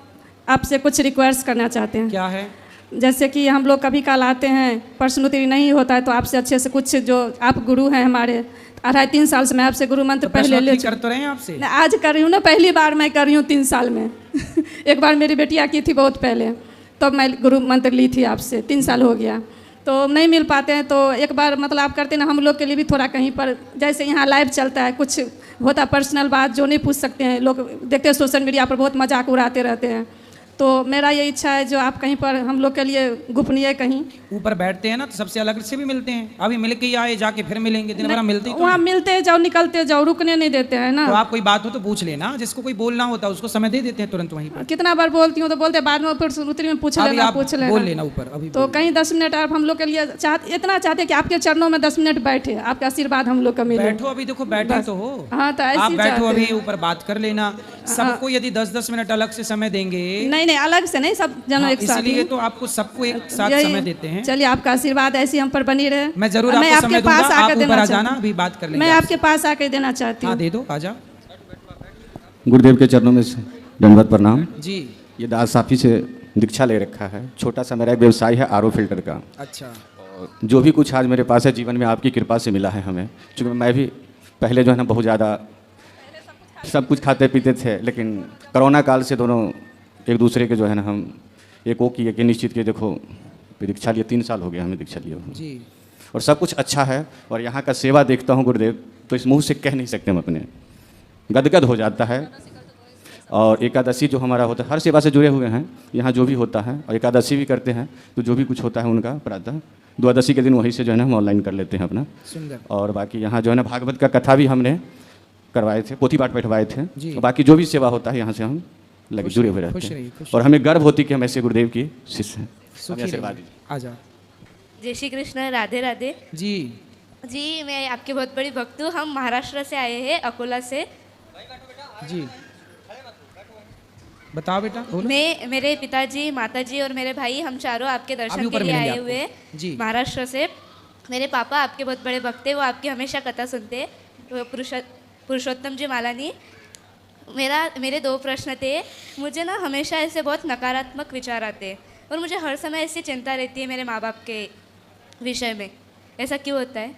Speaker 6: आपसे कुछ रिक्वेस्ट करना चाहते हैं।
Speaker 2: क्या है?
Speaker 6: जैसे कि हम लोग कभी काल आते हैं, प्रश्न उत्तरी नहीं होता है, तो आपसे अच्छे से कुछ, जो आप गुरु हैं हमारे, 2.5-3 साल से मैं आपसे गुरु मंत्र
Speaker 2: तो
Speaker 6: पहले ले
Speaker 2: कर तो रहे हैं आपसे।
Speaker 6: आज कर रही हूँ ना, पहली बार मैं कर रही हूँ 3 साल में। एक बार मेरी बेटिया की थी बहुत पहले, तो मैं गुरु मंत्र ली थी आपसे, 3 साल हो गया, तो नहीं मिल पाते हैं। तो एक बार मतलब आप करते ना, हम लोग के लिए भी थोड़ा कहीं पर, जैसे यहाँ लाइव चलता है, कुछ होता पर्सनल बात जो नहीं पूछ सकते हैं लोग, देखते हैं सोशल मीडिया पर बहुत मजाक उड़ाते रहते हैं, तो मेरा ये इच्छा है जो आप कहीं पर हम लोग के लिए गोपनीय कहीं
Speaker 2: ऊपर बैठते हैं ना, तो सबसे अलग से भी मिलते हैं। अभी मिल के ही आए, जाके फिर मिलेंगे, दिन भर हम मिलते ही
Speaker 6: वहाँ मिलते जाओ, निकलते जाओ, रुकने नहीं देते हैं ना।
Speaker 2: तो आप कोई बात हो तो पूछ लेना, जिसको कोई बोलना होता है उसको समय दे देते हैं तुरंत वहीं पर।
Speaker 6: कितना बार बोलती हूँ तो बोलते बाद में फिर उत्तरी में पूछ लेना, पूछ लेना,
Speaker 2: बोल लेना ऊपर। अभी
Speaker 6: तो कहीं 10 मिनट आप हम लोग के लिए इतना चाहते हैं कि आपके चरणों में 10 मिनट बैठे, आपका आशीर्वाद हम लोग का मिले।
Speaker 2: बैठो, अभी देखो बैठे तो हो।
Speaker 6: हाँ, तो
Speaker 2: आप बैठो, अभी ऊपर बात कर लेना। सबको यदि 10-10 मिनट अलग से समय देंगे,
Speaker 6: नहीं अलग से नहीं, सब जनों एक साथ,
Speaker 2: इसलिए तो आपको सबको एक साथ समय देते हैं।
Speaker 6: चलिए, आपका आशीर्वाद ऐसी हम पर बनी रहे।
Speaker 2: मैं जरूर आपको समय दूंगा, आप ऊपर आ जाना, अभी बात कर लेंगे।
Speaker 6: मैं आपके पास आके देना चाहती हूँ।
Speaker 2: हाँ, दे दो, आ जाओ।
Speaker 13: गुरुदेव के चरणों में दंडवत प्रणाम
Speaker 2: जी।
Speaker 13: ये दास साफी से दीक्षा ले रखा है। छोटा सा मेरा एक व्यवसाय है आरओ फिल्टर का।
Speaker 2: अच्छा।
Speaker 13: और जो भी कुछ आज मेरे पास है जीवन में आपकी कृपा से मिला है हमें, क्योंकि मैं भी पहले जो है ना बहुत ज़्यादा सब कुछ खाते पीते थे, लेकिन कोरोना काल से दोनों एक दूसरे के जो है ना हम एक वो किए कि निश्चित किए, देखो दीक्षा लिए 3 साल हो गया हमें दीक्षा लिए
Speaker 2: जी,
Speaker 13: और सब कुछ अच्छा है। और यहाँ का सेवा देखता हूँ गुरुदेव, तो इस मुँह से कह नहीं सकते हम अपने, गदगद हो जाता है। और एकादशी जो हमारा होता है, हर सेवा से जुड़े हुए हैं, यहाँ जो भी होता है, और एकादशी भी करते हैं, तो जो भी कुछ होता है उनका प्रातः द्वादशी के दिन वहीं से जो है ना हम ऑनलाइन कर लेते हैं अपना।
Speaker 2: सुंदर।
Speaker 13: और बाकी यहाँ जो है ना भागवत का कथा भी हमने करवाए थे, पोथी पाठ बैठवाए थे,
Speaker 2: जी।
Speaker 13: और बाकी जो भी सेवा होता है यहाँ से हम लगे जुड़े हुए रहते हैं। और हमें गर्व होती कि हम ऐसे गुरुदेव की शिष्य हैं। आशीर्वाद दीजिए।
Speaker 2: आ जाओ।
Speaker 14: जय श्री कृष्ण, राधे राधे।
Speaker 2: जी
Speaker 14: जी, मैं आपके बहुत बड़ी भक्त हूँ। हम महाराष्ट्र से आए हैं, अकोला से।
Speaker 2: जी, बताओ बेटा।
Speaker 14: मैं, मेरे पिताजी, माताजी और मेरे भाई, हम चारों आपके दर्शन के लिए आए हुए हैं महाराष्ट्र से। मेरे पापा आपके बहुत बड़े भक्त हैं, वो आपकी हमेशा कथा सुनते हैं, पुरुषोत्तम जी मालानी। मेरे 2 प्रश्न थे। मुझे ना हमेशा ऐसे बहुत नकारात्मक विचार आते हैं, और मुझे हर समय ऐसी चिंता रहती है मेरे माँ बाप के विषय में। ऐसा क्यों होता है?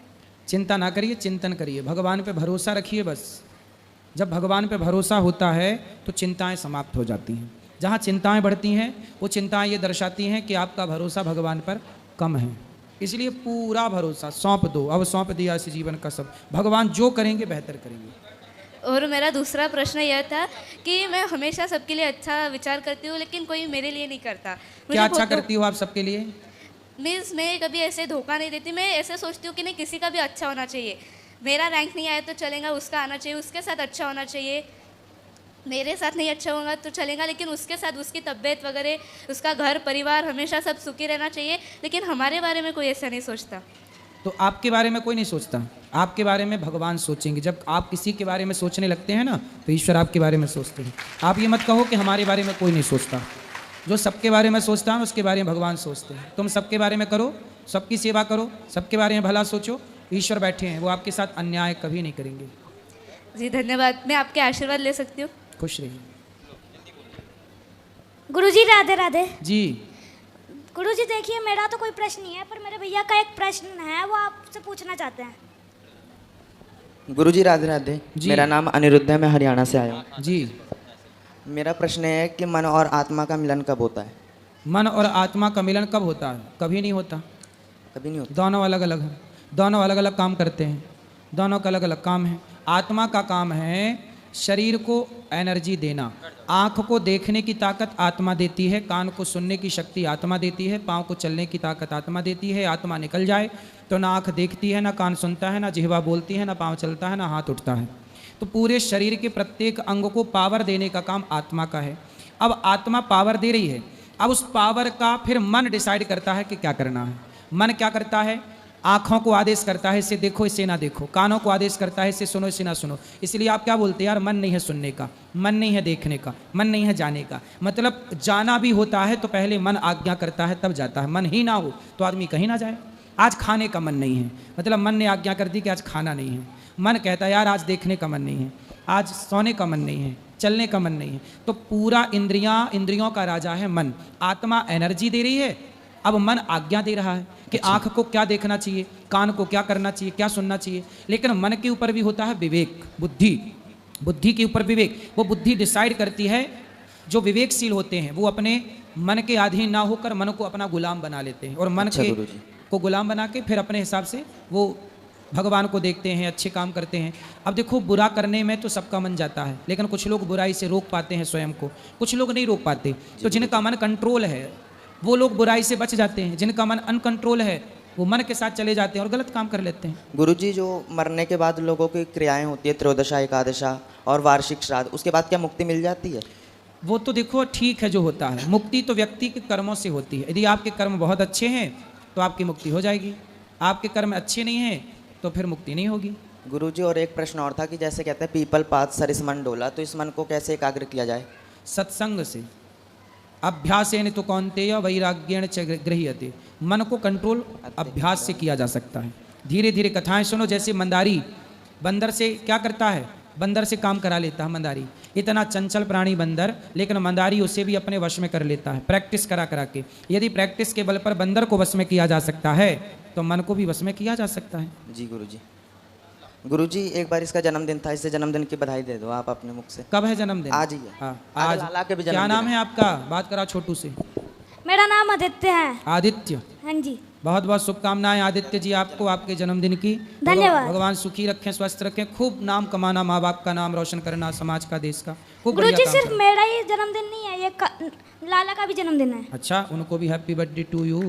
Speaker 2: चिंता ना करिए, चिंतन करिए, भगवान पे भरोसा रखिए बस। जब भगवान पे भरोसा होता है तो चिंताएं समाप्त हो जाती हैं। जहाँ चिंताएं बढ़ती हैं वो चिंताएं ये दर्शाती हैं कि आपका भरोसा भगवान पर कम है। इसलिए पूरा भरोसा सौंप दो। अब सौंप दिया इस जीवन का सब, भगवान जो करेंगे बेहतर करेंगे।
Speaker 14: और मेरा दूसरा प्रश्न यह था कि मैं हमेशा सबके लिए अच्छा विचार करती हूँ, लेकिन कोई मेरे लिए नहीं करता।
Speaker 2: क्या अच्छा करती हो आप सबके लिए?
Speaker 14: मीन्स मैं कभी ऐसे धोखा नहीं देती। मैं ऐसे सोचती हूँ कि नहीं, किसी का भी अच्छा होना चाहिए। मेरा रैंक नहीं आया तो चलेगा, उसका आना चाहिए, उसके साथ अच्छा होना चाहिए। मेरे साथ नहीं अच्छा होगा तो चलेगा, लेकिन उसके साथ उसकी तबीयत वगैरह, उसका घर परिवार हमेशा सब सुखी रहना चाहिए। लेकिन हमारे बारे में कोई ऐसा नहीं सोचता।
Speaker 2: तो आपके बारे में कोई नहीं सोचता, आपके बारे में भगवान सोचेंगे। जब आप किसी के बारे में सोचने लगते हैं ना तो ईश्वर आपके बारे में सोचते हैं। आप ये मत कहो कि हमारे बारे में कोई नहीं सोचता। जो सबके बारे में सोचता है उसके बारे में भगवान सोचते हैं। तुम सबके बारे में करो, सबकी सेवा करो, सबके बारे में भला सोचो। ईश्वर बैठे हैं, वो आपके साथ अन्याय कभी नहीं करेंगे।
Speaker 14: जी धन्यवाद। मैं आपके आशीर्वाद ले सकती हूँ?
Speaker 2: खुश रहिए।
Speaker 10: गुरुजी राधे राधे।
Speaker 2: जी
Speaker 10: गुरुजी देखिए, मेरा तो कोई प्रश्न नहीं है, पर मेरे भैया का एक प्रश्न है, वो आपसे पूछना चाहते हैं।
Speaker 15: गुरुजी राधे राधे। मेरा नाम अनिरुद्ध है, मैं हरियाणा से आया हूँ।
Speaker 2: जी
Speaker 15: मेरा प्रश्न है कि मन और आत्मा का मिलन कब होता है?
Speaker 2: मन और आत्मा का मिलन कब होता है? कभी नहीं होता।
Speaker 15: कभी नहीं होता।
Speaker 2: दोनों अलग अलग हैं, दोनों अलग अलग काम करते हैं, दोनों का अलग अलग काम है। आत्मा का काम है शरीर को एनर्जी देना। आँख को देखने की ताकत आत्मा देती है, कान को सुनने की शक्ति आत्मा देती है, पाँव को चलने की ताकत आत्मा देती है। आत्मा निकल जाए तो ना आँख देखती है, ना कान सुनता है, ना जिह्वा बोलती है, ना पाँव चलता है, ना हाथ उठता है। तो पूरे शरीर के प्रत्येक अंग को पावर देने का काम आत्मा का है। अब आत्मा पावर दे रही है, अब उस पावर का फिर मन डिसाइड करता है कि क्या करना है। मन क्या करता है? आँखों को आदेश करता है इसे देखो इसे ना देखो, कानों को आदेश करता है इसे सुनो इसे ना सुनो। इसलिए आप क्या बोलते हैं, यार मन नहीं है सुनने का, मन नहीं है देखने का, मन नहीं है जाने का। मतलब जाना भी होता है तो पहले मन आज्ञा करता है तब जाता है। मन ही ना हो तो आदमी कहीं ना जाए। आज खाने का मन नहीं है, मतलब मन ने आज्ञा कर दी कि आज खाना नहीं है। मन कहता है यार आज देखने का मन नहीं है, आज सोने का मन नहीं है, चलने का मन नहीं है। तो पूरा इंद्रियों का राजा है मन। आत्मा एनर्जी दे रही है, अब मन आज्ञा दे रहा है कि आँख को क्या देखना चाहिए, कान को क्या करना चाहिए, क्या सुनना चाहिए। लेकिन मन के ऊपर भी होता है विवेक, बुद्धि के ऊपर विवेक। वो बुद्धि डिसाइड करती है। जो विवेकशील होते हैं वो अपने मन के अधीन ना होकर मन को अपना गुलाम बना लेते हैं, और मन को गुलाम बना के फिर अपने हिसाब से वो भगवान को देखते हैं, अच्छे काम करते हैं। अब देखो, बुरा करने में तो सबका मन जाता है, लेकिन कुछ लोग बुराई से रोक पाते हैं स्वयं को, कुछ लोग नहीं रोक पाते। तो जिनका मन कंट्रोल है वो लोग बुराई से बच जाते हैं, जिनका मन अनकंट्रोल है वो मन के साथ चले जाते हैं और गलत काम कर लेते हैं।
Speaker 15: गुरुजी, जो मरने के बाद लोगों की क्रियाएं होती है, त्रयोदशा, एकादशा और वार्षिक श्राद्ध, उसके बाद क्या मुक्ति मिल जाती है?
Speaker 2: वो तो देखो ठीक है जो होता है। मुक्ति तो व्यक्ति के कर्मों से होती है। यदि आपके कर्म बहुत अच्छे हैं तो आपकी मुक्ति हो जाएगी, आपके कर्म अच्छे नहीं हैं तो फिर मुक्ति नहीं होगी।
Speaker 15: गुरुजी, और एक प्रश्न और था कि जैसे कहते हैं पीपल पात सरिस मन डोला, तो इस मन को कैसे एकाग्र किया जाए?
Speaker 2: सत्संग से, अभ्यासेन तो कौन्तेय वैराग्येण च गृह्यते। मन को कंट्रोल अभ्यास से किया जा सकता है। धीरे धीरे कथाएं सुनो। जैसे मंदारी बंदर से क्या करता है, बंदर से काम करा लेता है। मंदारी इतना चंचल प्राणी बंदर, लेकिन मंदारी उसे भी अपने वश में कर लेता है, प्रैक्टिस करा करा के। यदि प्रैक्टिस के बल पर बंदर को वश में किया जा सकता है तो मन को भी वश में किया जा सकता है।
Speaker 15: जी गुरुजी। गुरुजी, एक बार इसका जन्मदिन था, इससे जन्मदिन की बधाई दे दो आप अपने मुख से।
Speaker 2: कब है जन्मदिन?
Speaker 15: आज ही है।
Speaker 2: हाँ,
Speaker 15: आज लाला के भी जन्मदिन।
Speaker 2: क्या नाम है आपका? बात करा छोटू से।
Speaker 10: मेरा नाम आदित्य है।
Speaker 2: आदित्य?
Speaker 10: हाँ जी।
Speaker 2: बहुत बहुत शुभकामनाएं आदित्य जी आपको, आपके जन्मदिन की।
Speaker 10: धन्यवाद।
Speaker 2: भगवान सुखी रखें, स्वस्थ रखें, खूब नाम कमाना, माँ बाप का नाम रोशन करना, समाज का, देश का। खूब
Speaker 10: गुरुजी, सिर्फ मेरा ही जन्मदिन नहीं है, ये लाला का भी जन्मदिन है।
Speaker 2: अच्छा, उनको भी हैप्पी बर्थडे टू यू।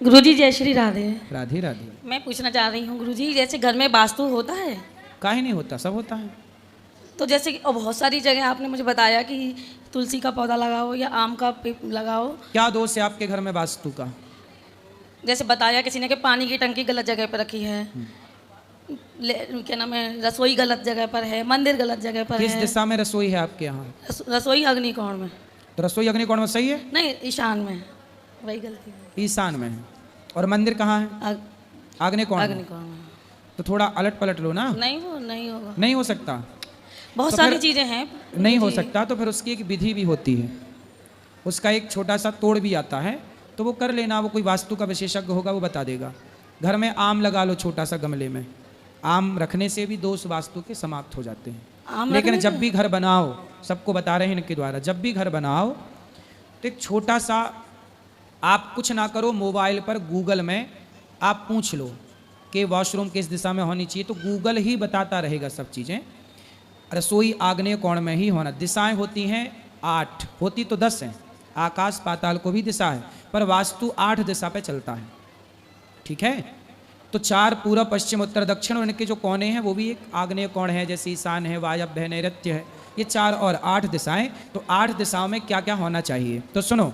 Speaker 16: गुरुजी जय श्री राधे।
Speaker 2: राधे राधे।
Speaker 16: मैं पूछना चाह रही हूँ गुरुजी, जैसे घर में वास्तु होता है?
Speaker 2: काहे नहीं होता, सब होता है।
Speaker 16: तो जैसे कि बहुत सारी जगह आपने मुझे बताया कि तुलसी का पौधा लगाओ या आम का लगाओ।
Speaker 2: क्या दोष है आपके घर में वास्तु का?
Speaker 16: जैसे बताया किसी ने कि पानी की टंकी गलत जगह पर रखी है, क्या नाम है, रसोई गलत जगह पर है, मंदिर गलत जगह पर है।
Speaker 2: किस दिशा में रसोई है आपके यहाँ?
Speaker 16: रसोई अग्निकोण में।
Speaker 2: तो रसोई अग्निकोण में सही है?
Speaker 16: नहीं, ईशान में, वही गलती है।
Speaker 2: ईशान में है। और मंदिर कहाँ है? अग्निकोण में। तो थोड़ा अलट पलट लो ना।
Speaker 16: नहीं, वो नहीं होगा।
Speaker 2: नहीं हो सकता?
Speaker 16: बहुत सारी चीजें हैं।
Speaker 2: नहीं हो सकता तो फिर उसकी एक विधि भी होती है, उसका एक छोटा सा तोड़ भी आता है। तो वो कर लेना, वो कोई वास्तु का विशेषज्ञ होगा, वो बता देगा। घर में आम लगा लो छोटा सा गमले में, आम रखने से भी दोष वास्तु के समाप्त हो जाते हैं। लेकिन जब भी घर बनाओ, सबको बता रहे हैं इनके द्वारा, जब भी घर बनाओ तो एक छोटा सा, आप कुछ ना करो, मोबाइल पर गूगल में आप पूछ लो कि वॉशरूम किस दिशा में होनी चाहिए, तो गूगल ही बताता रहेगा सब चीज़ें। रसोई आग्नेय कोण में ही होना। दिशाएं होती हैं 8, होती तो 10 हैं, आकाश पाताल को भी दिशा है, पर वास्तु 8 दिशा पे चलता है, ठीक है। तो 4 पूर्व पश्चिम उत्तर दक्षिण, और इनके जो कोने हैं वो भी एक आग्नेय कोण है, जैसे ईशान है, वायव्य है, नैऋत्य है, ये 4 और 8 दिशाएं। तो 8 दिशाओं में क्या क्या होना चाहिए, तो सुनो।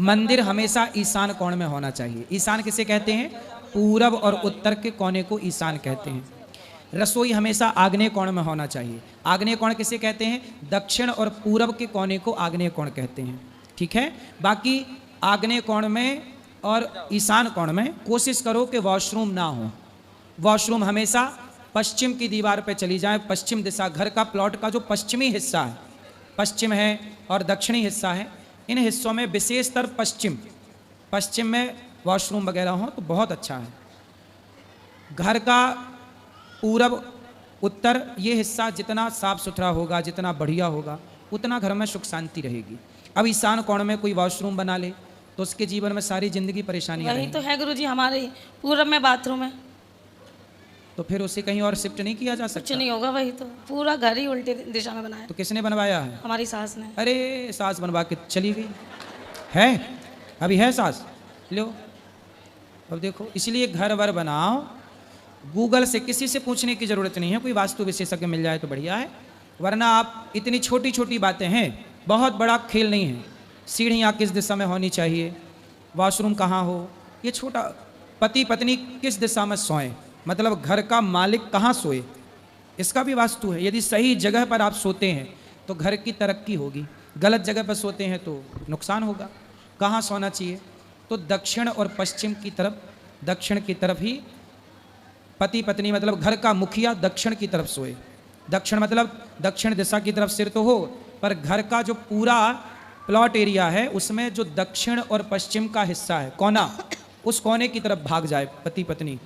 Speaker 2: मंदिर हमेशा ईशान कोण में होना चाहिए। ईशान किसे कहते हैं? पूरब और उत्तर के कोने को ईशान कहते हैं। रसोई हमेशा आग्नेय कोण में होना चाहिए। आग्नेय कोण किसे कहते हैं? दक्षिण और पूरब के कोने को आग्नेय कोण कहते हैं, ठीक है। बाकी आग्नेय कोण में और ईशान कोण में कोशिश करो कि वॉशरूम ना हो। वॉशरूम हमेशा पश्चिम की दीवार पे चली जाए, पश्चिम दिशा। घर का प्लॉट का जो पश्चिमी हिस्सा है, पश्चिम है और दक्षिणी हिस्सा है, इन हिस्सों में विशेषतर पश्चिम में वॉशरूम वगैरह हो तो बहुत अच्छा है। घर का पूरब उत्तर ये हिस्सा जितना साफ सुथरा होगा, जितना बढ़िया होगा, उतना घर में सुख शांति रहेगी। अब ईशान कोण में कोई वॉशरूम बना ले तो उसके जीवन में सारी जिंदगी परेशानी
Speaker 16: वही तो है गुरुजी, हमारे पूरब में बाथरूम है,
Speaker 2: तो फिर उसे कहीं और शिफ्ट नहीं किया जा सकता?
Speaker 16: कुछ नहीं होगा, वही तो पूरा घर ही उल्टे दिशा में बनाया।
Speaker 2: तो किसने बनवाया है?
Speaker 16: हमारी सास ने।
Speaker 2: अरे सास बनवा के चली गई है, अभी है सास, लो। अब देखो, इसलिए घर वर बनाओ, गूगल से किसी से पूछने की जरूरत नहीं है, कोई वास्तु विशेषज्ञ मिल जाए तो बढ़िया है, वरना आप इतनी छोटी छोटी बातें हैं, बहुत बड़ा खेल नहीं है। सीढ़ियाँ किस दिशा में होनी चाहिए, वॉशरूम कहाँ हो, ये छोटा। पति पत्नी किस दिशा में सोएं, मतलब घर का मालिक कहाँ सोए, इसका भी वास्तु है। यदि सही जगह पर आप सोते हैं तो घर की तरक्की होगी, गलत जगह पर सोते हैं तो नुकसान होगा। कहाँ सोना चाहिए, तो दक्षिण और पश्चिम की तरफ। दक्षिण की तरफ ही पति पत्नी, मतलब घर का मुखिया दक्षिण की तरफ सोए। दक्षिण मतलब दक्षिण दिशा की तरफ सिर तो हो, पर घर का जो पूरा प्लॉट एरिया है उसमें जो दक्षिण और पश्चिम का हिस्सा है, कोना, उस कोने की तरफ भाग जाए पति पत्नी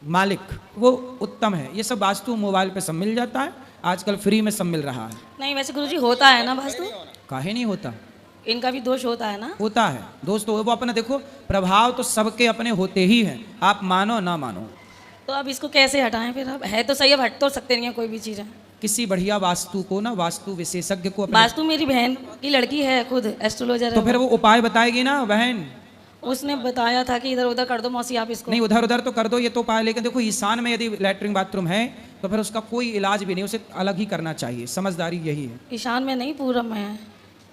Speaker 2: मालिक, वो उत्तम है। ये सब वास्तु मोबाइल पे सब मिल जाता है, आजकल फ्री में सब मिल रहा है।
Speaker 16: नहीं वैसे गुरुजी होता है ना वास्तु?
Speaker 2: काहे नहीं होता,
Speaker 16: इनका भी दोष होता है ना?
Speaker 2: होता है दोस्तों, वो अपना देखो, प्रभाव तो सबके अपने होते ही हैं, आप मानो ना मानो।
Speaker 16: तो अब इसको कैसे हटाएं फिर? अब है तो सही, अब हट तो सकते नहीं है कोई भी चीज़ है।
Speaker 2: किसी बढ़िया वास्तु को ना, वास्तु विशेषज्ञ को
Speaker 16: वास्तु मेरी बहन की लड़की है, खुद एस्ट्रोलॉजर है।
Speaker 2: तो फिर वो उपाय बताएगी ना बहन,
Speaker 16: उसने बताया था कि इधर उधर कर दो मौसी आप इसको।
Speaker 2: नहीं उधर उधर तो कर दो, ये तो उपाय, लेकिन देखो ईशान में यदि लैट्रिन बाथरूम है तो फिर उसका कोई इलाज भी नहीं, उसे अलग ही करना चाहिए, समझदारी यही है।
Speaker 16: ईशान में नहीं, पूरब में है।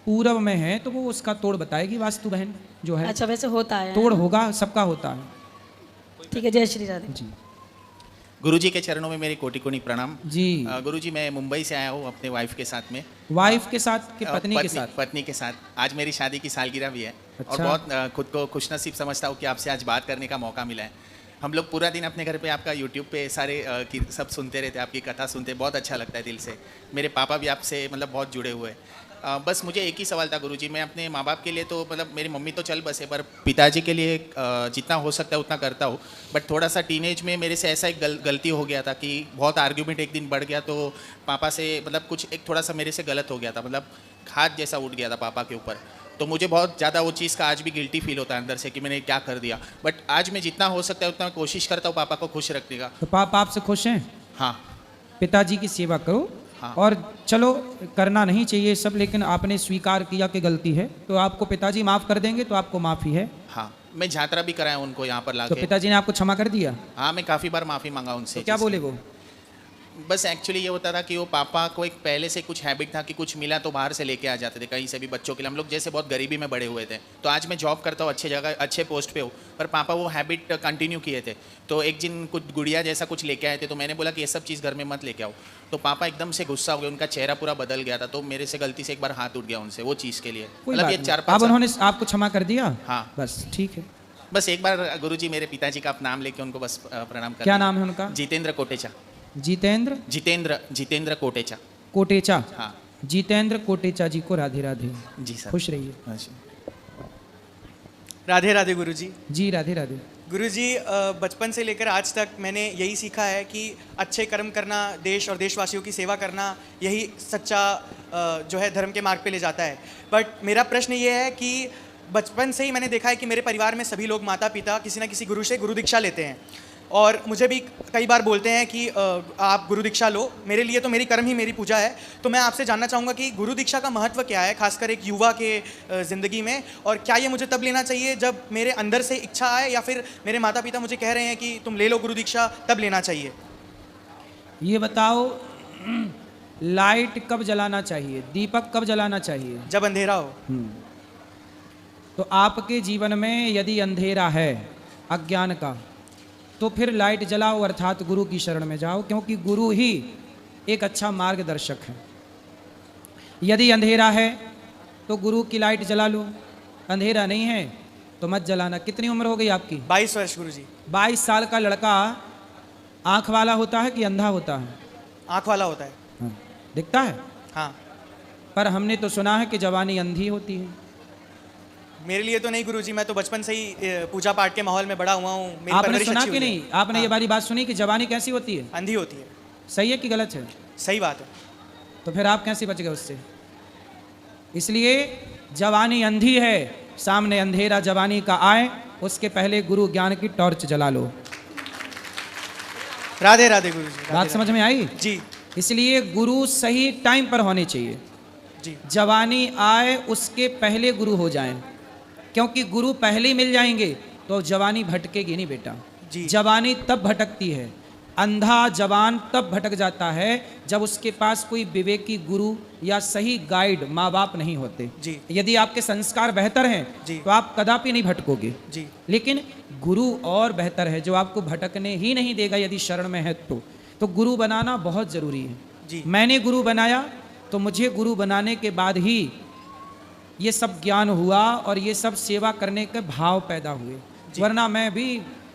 Speaker 2: पूरब में है तो वो उसका तोड़ बताएगी वास्तु बहन जो है।
Speaker 16: अच्छा वैसे होता है,
Speaker 2: तोड़ होगा, सबका होता है।
Speaker 16: ठीक है, जय श्री राधे
Speaker 2: जी।
Speaker 17: गुरुजी के चरणों में मेरी कोटि कोटि प्रणाम
Speaker 2: जी।
Speaker 17: गुरुजी मैं मुंबई से आया हूँ अपने वाइफ के साथ में।
Speaker 2: वाइफ के साथ कि पत्नी के साथ?
Speaker 17: पत्नी के साथ। आज मेरी शादी की सालगिरह भी है।
Speaker 2: अच्छा।
Speaker 17: और बहुत खुद को खुशनसीब समझता हूँ कि आपसे आज बात करने का मौका मिला है। हम लोग पूरा दिन अपने घर पे आपका यूट्यूब पे सारे सब सुनते रहते, आपकी कथा सुनते, बहुत अच्छा लगता है दिल से। मेरे पापा भी आपसे मतलब बहुत जुड़े हुए हैं। बस मुझे एक ही सवाल था गुरुजी, मैं अपने माँ बाप के लिए तो मतलब मेरी मम्मी तो चल बसे, पर पिताजी के लिए जितना हो सकता है उतना करता हूँ। बट थोड़ा सा टीनेज में मेरे से ऐसा एक गलती हो गया था कि बहुत आर्ग्यूमेंट एक दिन बढ़ गया, तो पापा से मतलब कुछ एक थोड़ा सा मेरे से गलत हो गया था, मतलब हाथ जैसा उठ गया था पापा के ऊपर। तो मुझे बहुत ज़्यादा वो चीज़ का आज भी गिल्टी फील होता है अंदर से कि मैंने क्या कर दिया। बट आज मैं जितना हो सकता है उतना मैं कोशिश करता हूँ पापा को खुश रखने का।
Speaker 2: तो पापा आपसे खुश हैं?
Speaker 17: हाँ।
Speaker 2: पिताजी की सेवा करो। हाँ। और चलो करना नहीं चाहिए सब, लेकिन आपने स्वीकार किया कि गलती है तो आपको पिताजी माफ़ कर देंगे, तो आपको माफ़ी है।
Speaker 17: हाँ, मैं यात्रा भी कराया उनको यहाँ पर लाके।
Speaker 2: तो पिताजी ने आपको क्षमा कर दिया?
Speaker 17: हाँ, मैं काफ़ी बार माफ़ी मांगा उनसे।
Speaker 2: तो क्या बोले वो?
Speaker 17: बस एक्चुअली ये होता था कि वो पापा को एक पहले से कुछ हैबिट था कि कुछ मिला तो बाहर से लेके आ जाते थे कहीं से भी बच्चों के लिए। हम लोग जैसे बहुत गरीबी में बड़े हुए थे, तो आज मैं जॉब करता हूँ अच्छे जगह अच्छे पोस्ट पे हूँ, पर पापा वो हैबिट कंटिन्यू किए थे। तो एक दिन कुछ गुड़िया जैसा कुछ लेके आए थे, तो मैंने बोला कि ये सब चीज़ घर में मत लेके आओ। तो पापा एकदम से गुस्सा हो गए, उनका चेहरा पूरा बदल गया था। तो मेरे से गलती से एक बार हाथ उठ गया उनसे वो चीज़ के लिए। मतलब ये 4-5
Speaker 2: अब उन्होंने आपको क्षमा कर दिया?
Speaker 17: हाँ
Speaker 2: बस ठीक है।
Speaker 17: बस एक बार गुरुजी मेरे पिताजी का आप नाम लेके उनको बस प्रणाम कर।
Speaker 2: क्या नाम है उनका?
Speaker 17: जितेंद्र कोटेचा।
Speaker 2: जितेंद्र
Speaker 17: कोटेचा।
Speaker 2: कोटेचा।
Speaker 17: हाँ,
Speaker 2: जितेंद्र कोटेचा जी को राधे राधे।
Speaker 17: जी सर।
Speaker 2: खुश रहिए।
Speaker 17: हाँ जी।
Speaker 18: राधे राधे गुरुजी।
Speaker 2: जी राधे राधे।
Speaker 18: गुरुजी, बचपन से लेकर आज तक मैंने यही सीखा है कि अच्छे कर्म करना, देश और देशवासियों की सेवा करना, यही सच्चा जो है धर्म के मार्ग पे ले जाता है। बट मेरा प्रश्न ये है कि बचपन से ही मैंने देखा है कि मेरे परिवार में सभी लोग माता पिता किसी न किसी गुरु से गुरु दीक्षा लेते हैं और मुझे भी कई बार बोलते हैं कि आप गुरु दीक्षा लो। मेरे लिए तो मेरी कर्म ही मेरी पूजा है। तो मैं आपसे जानना चाहूँगा कि गुरु दीक्षा का महत्व क्या है, खासकर एक युवा के ज़िंदगी में, और क्या ये मुझे तब लेना चाहिए जब मेरे अंदर से इच्छा आए, या फिर मेरे माता पिता मुझे कह रहे हैं कि तुम ले लो गुरु दीक्षा, तब लेना चाहिए?
Speaker 2: ये बताओ, लाइट कब जलाना चाहिए, दीपक कब जलाना चाहिए?
Speaker 18: जब अंधेरा हो।
Speaker 2: तो आपके जीवन में यदि अंधेरा है अज्ञान का, तो फिर लाइट जलाओ, अर्थात गुरु की शरण में जाओ, क्योंकि गुरु ही एक अच्छा मार्गदर्शक है। यदि अंधेरा है तो गुरु की लाइट जला लो, अंधेरा नहीं है तो मत जलाना। कितनी उम्र हो गई आपकी?
Speaker 18: 22 वर्ष गुरुजी।
Speaker 2: 22 साल का लड़का आँख वाला होता है कि अंधा होता है?
Speaker 18: आँख वाला होता है।
Speaker 2: हाँ। दिखता है?
Speaker 18: हाँ।
Speaker 2: पर हमने तो सुना है कि जवानी अंधी होती है।
Speaker 18: मेरे लिए तो नहीं गुरुजी, मैं तो बचपन से ही पूजा पाठ के माहौल में बड़ा हुआ हूँ। मेरी
Speaker 2: आपने
Speaker 18: परवरिश
Speaker 2: सुना
Speaker 18: अच्छी
Speaker 2: कि
Speaker 18: हुई है।
Speaker 2: नहीं? आपने ये वाली बात सुनी कि जवानी कैसी होती है?
Speaker 18: अंधी होती है।
Speaker 2: सही है कि गलत है?
Speaker 18: सही बात है।
Speaker 2: तो फिर आप कैसे बच गए उससे? इसलिए जवानी अंधी है, सामने अंधेरा जवानी का आए, उसके पहले गुरु ज्ञान की टॉर्च जला लो।
Speaker 18: राधे राधे गुरुजी।
Speaker 2: बात समझ में आई?
Speaker 18: जी।
Speaker 2: इसलिए गुरु सही टाइम पर होने चाहिए
Speaker 18: जी।
Speaker 2: जवानी आए उसके पहले गुरु हो जाएं, क्योंकि गुरु पहले ही मिल जाएंगे तो जवानी भटकेगी नहीं बेटा
Speaker 18: जी।
Speaker 2: जवानी तब भटकती है, अंधा जवान तब भटक जाता है जब उसके पास कोई विवेकी गुरु या सही गाइड माँ बाप नहीं होते
Speaker 18: जी।
Speaker 2: यदि आपके संस्कार बेहतर हैं
Speaker 18: जी।
Speaker 2: तो आप कदापि नहीं भटकोगे
Speaker 18: जी।
Speaker 2: लेकिन गुरु और बेहतर है जो आपको भटकने ही नहीं देगा यदि शरण में है तो गुरु बनाना बहुत ज़रूरी है
Speaker 18: जी।
Speaker 2: मैंने गुरु बनाया तो मुझे गुरु बनाने के बाद ही ये सब ज्ञान हुआ और ये सब सेवा करने के भाव पैदा हुए, वरना मैं भी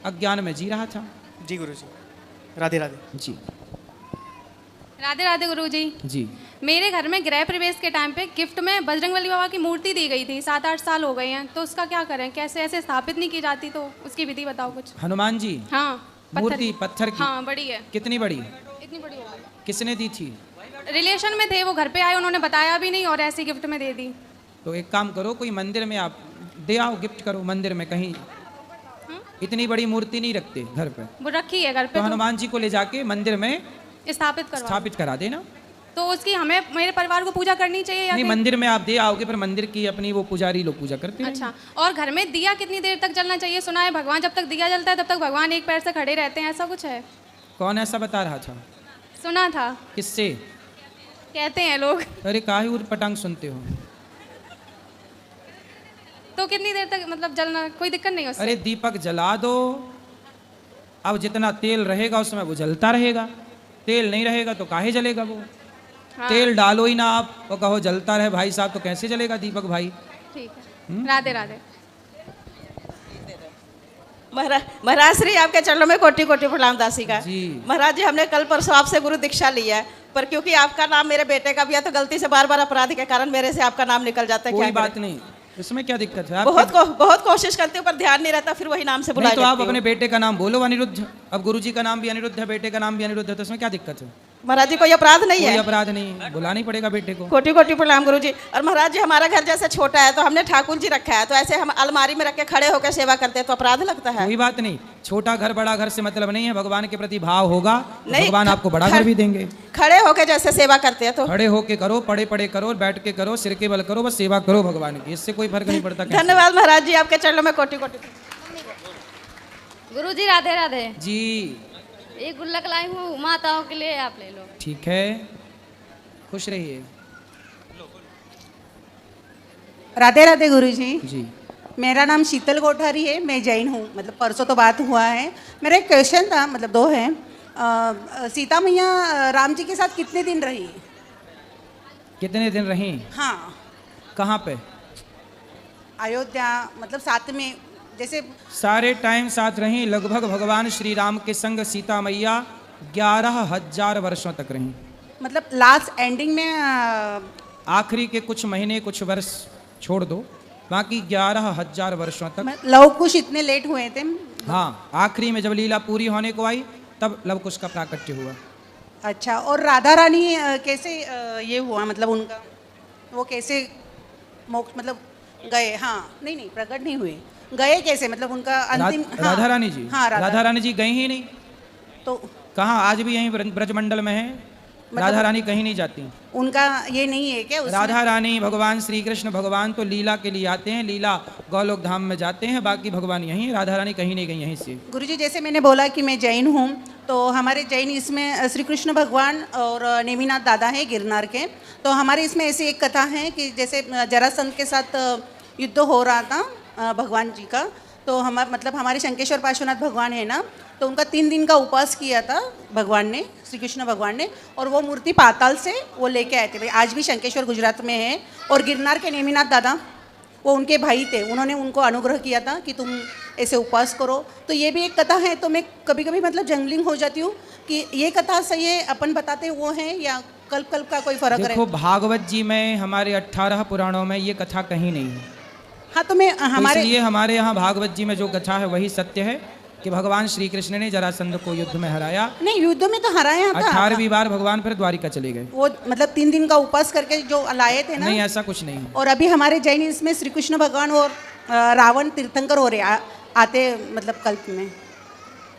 Speaker 2: अज्ञान में जी रहा था।
Speaker 18: जी गुरुजी। राधे राधे।
Speaker 2: जी।
Speaker 19: राधे राधे गुरुजी।
Speaker 2: जी।
Speaker 19: मेरे घर में गृह प्रवेश के टाइम पे गिफ्ट में बजरंगबली बाबा की मूर्ति दी गई थी, 7-8 साल हो गए हैं, तो उसका क्या करें? कैसे ऐसे स्थापित नहीं की जाती, तो उसकी विधि बताओ कुछ।
Speaker 2: हनुमान जी?
Speaker 19: हाँ।
Speaker 2: मूर्ति पत्थर की?
Speaker 19: हाँ, बड़ी है।
Speaker 2: कितनी बड़ी?
Speaker 19: इतनी बड़ी हो गई।
Speaker 2: किसने दी थी?
Speaker 19: रिलेशन में थे, वो घर पे आए, उन्होंने बताया भी नहीं और ऐसी गिफ्ट में दे दी।
Speaker 2: तो एक काम करो, कोई मंदिर में आप दे आओ, गिफ्ट करो मंदिर में कहीं। इतनी बड़ी मूर्ति नहीं रखते घर पे,
Speaker 19: वो रखी है घर पे।
Speaker 2: तो हनुमान जी को ले जाके मंदिर में
Speaker 19: स्थापित
Speaker 2: करा देना।
Speaker 19: तो उसकी हमें, मेरे परिवार को पूजा करनी चाहिए या
Speaker 2: नहीं? मंदिर में आप दे आओगे, पर मंदिर की अपनी वो पुजारी लोग पूजा करते हैं।
Speaker 19: अच्छा। और घर में दिया कितनी देर तक जलना चाहिए? सुना है भगवान जब तक दिया जलता है तब तक भगवान एक पैर से खड़े रहते हैं, ऐसा कुछ है?
Speaker 2: कौन ऐसा बता रहा था?
Speaker 19: सुना था।
Speaker 2: किससे?
Speaker 19: कहते हैं लोग।
Speaker 2: अरे काहे उर पटांग सुनते हो?
Speaker 19: तो कितनी देर तक मतलब जलना, कोई दिक्कत नहीं उससे?
Speaker 2: अरे दीपक जला दो, अब जितना तेल रहेगा उसमें वो जलता रहेगा, तेल नहीं रहेगा तो काहे जलेगा वो?
Speaker 19: हाँ।
Speaker 2: तेल डालो ही ना आप तो कहो जलता रहे भाई साहब, तो कैसे जलेगा दीपक भाई?
Speaker 19: ठीक है। राधे राधे।
Speaker 20: महाराज श्री आपके चरणों में कोटि कोटि प्रणाम दासी का। महाराज जी, हमने कल परसों आपसे गुरु दीक्षा लिया है, पर क्योंकि आपका नाम मेरे बेटे का भी है तो गलती से बार बार अपराध के कारण मेरे से आपका नाम निकल जाता है।
Speaker 2: कोई बात नहीं, इसमें क्या दिक्कत है?
Speaker 20: बहुत कोशिश करते हो पर ध्यान नहीं रहता, फिर वही नाम से बुलाया।
Speaker 2: तो आप अपने बेटे का नाम बोलो अनिरुद्ध। अब गुरुजी का नाम भी अनिरुद्ध है, बेटे का नाम भी अनिरुद्ध है, तो इसमें क्या दिक्कत है?
Speaker 20: महाराज जी कोई अपराध नहीं है।
Speaker 2: कोई अपराध नहीं, बुलाना ही पड़ेगा बेटे को।
Speaker 20: कोटि कोटि प्रणाम गुरुजी। और महाराज जी, हमारा घर जैसे छोटा है तो हमने ठाकुर जी रखा है, तो ऐसे हम अलमारी में रख के खड़े होकर सेवा करते हैं तो अपराध लगता है?
Speaker 2: कोई बात नहीं, छोटा घर बड़ा घर से मतलब नहीं है, भगवान के प्रति भाव होगा भगवान आपको बड़ा घर भी देंगे।
Speaker 20: खड़े होके जैसे सेवा करते हैं तो
Speaker 2: खड़े होके करो, पड़े पड़े करो, बैठ के करो, सिर के बल करो, बस सेवा करो भगवान की, इससे कोई फर्क नहीं पड़ता।
Speaker 20: धन्यवाद महाराज जी, आपके चरणों में कोटि कोटि।
Speaker 21: गुरुजी राधे राधे।
Speaker 2: जी।
Speaker 21: एक गुल्लक लाई हूँ माताओं के लिए, आप ले लो।
Speaker 2: ठीक है, खुश रहिए।
Speaker 22: राधे राधे गुरुजी।
Speaker 2: जी।
Speaker 22: मेरा नाम शीतल कोठारी है, मैं जैन हूँ, मतलब परसों तो बात हुआ है। मेरा एक क्वेश्चन था, मतलब दो है। सीता मैया राम जी के साथ कितने दिन रही?
Speaker 2: कितने दिन रही?
Speaker 22: हाँ।
Speaker 2: कहाँ पे?
Speaker 22: अयोध्या, मतलब साथ में, जैसे
Speaker 2: सारे टाइम साथ रही। लगभग भगवान श्री राम के संग सीता मैया 11,000 वर्षों तक रही।
Speaker 22: मतलब लास्ट एंडिंग में
Speaker 2: आखिरी के कुछ महीने कुछ वर्ष छोड़ दो, बाकी 11,000 वर्षों तक
Speaker 22: लव कुश इतने लेट हुए थे।
Speaker 2: हाँ, आखिरी में जब लीला पूरी होने को आई तब लव कुश का प्राकट्य हुआ।
Speaker 22: अच्छा, और राधा रानी कैसे ये हुआ, मतलब उनका वो कैसे मोक्ष, मतलब गए? हाँ, नहीं प्रकट नहीं हुए, गए कैसे, मतलब उनका अंतिम।
Speaker 2: राधा रानी जी,
Speaker 22: हाँ,
Speaker 2: राधा रानी जी गई ही नहीं
Speaker 22: तो
Speaker 2: कहाँ, आज भी यहीं ब्रजमंडल में है। राधा रानी कहीं नहीं जाती।
Speaker 22: उनका ये नहीं है क्या?
Speaker 2: राधा रानी भगवान श्री कृष्ण भगवान तो लीला के लिए आते हैं, लीला गौलोक धाम में जाते हैं, बाकी भगवान यहीं, राधा रानी कहीं नहीं गई यहीं से।
Speaker 22: गुरुजी, जैसे मैंने बोला कि मैं जैन हूँ, तो हमारे जैन इसमें श्री कृष्ण भगवान और नेमिनाथ दादा हैं गिरनार के। तो हमारे इसमें ऐसी एक कथा है कि जैसे जरासंध के साथ युद्ध हो रहा था भगवान जी का, तो हमारे शंकेश्वर पार्श्वनाथ भगवान है ना, तो उनका 3 दिन का उपवास किया था भगवान ने, श्री कृष्ण भगवान ने, और वो मूर्ति पाताल से वो लेके आए थे। भाई आज भी शंकेश्वर गुजरात में है, और गिरनार के नेमिनाथ दादा वो उनके भाई थे, उन्होंने उनको अनुग्रह किया था कि तुम ऐसे उपवास करो। तो ये भी एक कथा है। तो मैं कभी कभी मतलब जंगलिंग हो जाती हूँ कि ये कथा सही है, अपन बताते वो हैं, या कल्प का कोई फर्क है?
Speaker 2: देखो, भागवत जी में हमारे 18 पुराणों में ये कथा कहीं नहीं है।
Speaker 22: हाँ, तो मैं
Speaker 2: हमारे यहाँ भागवत जी में जो कथा है वही सत्य है कि भगवान श्री कृष्ण ने जरासंध को युद्ध में हराया।
Speaker 22: नहीं, युद्ध में तो हराया था।
Speaker 2: 18वीं बार भगवान फिर द्वारिका चले गए।
Speaker 22: वो मतलब 3 दिन का उपवास करके जो लाए थे ना।
Speaker 2: नहीं, ऐसा कुछ नहीं है।
Speaker 22: और अभी हमारे जैन इसमें श्री कृष्ण भगवान और रावण तीर्थंकर हो रहे आते, मतलब कल्प में।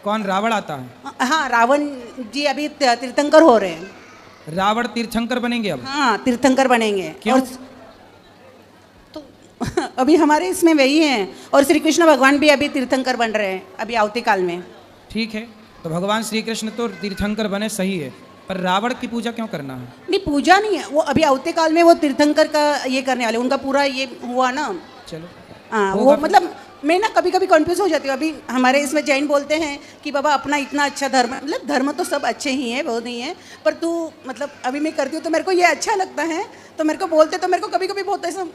Speaker 2: कौन, रावण आता है?
Speaker 22: हाँ, रावण जी अभी तीर्थंकर हो रहे हैं।
Speaker 2: रावण तीर्थंकर बनेंगे अब?
Speaker 22: हाँ, तीर्थंकर बनेंगे।
Speaker 2: क्यों?
Speaker 22: तो अभी हमारे इसमें वही है, और श्री कृष्ण भगवान भी अभी तीर्थंकर बन रहे हैं अभी आवती काल में।
Speaker 2: ठीक है, तो भगवान श्री कृष्ण तो तीर्थंकर बने, सही है, पर रावण की पूजा क्यों करना है?
Speaker 22: नहीं, पूजा नहीं है, वो अभी आवते काल में वो तीर्थंकर का ये करने वाले, उनका पूरा ये हुआ ना।
Speaker 2: चलो,
Speaker 22: हाँ, वो मतलब मैं ना कभी कभी कंफ्यूज हो जाती हूँ। अभी हमारे इसमें जैन बोलते हैं कि बाबा अपना इतना अच्छा धर्म, मतलब धर्म तो सब अच्छे ही हैं, वो नहीं है, पर तू मतलब अभी मैं करती हूँ तो मेरे को ये अच्छा लगता है, तो मेरे को बोलते तो मेरे को कभी कभी बहुत ऐसा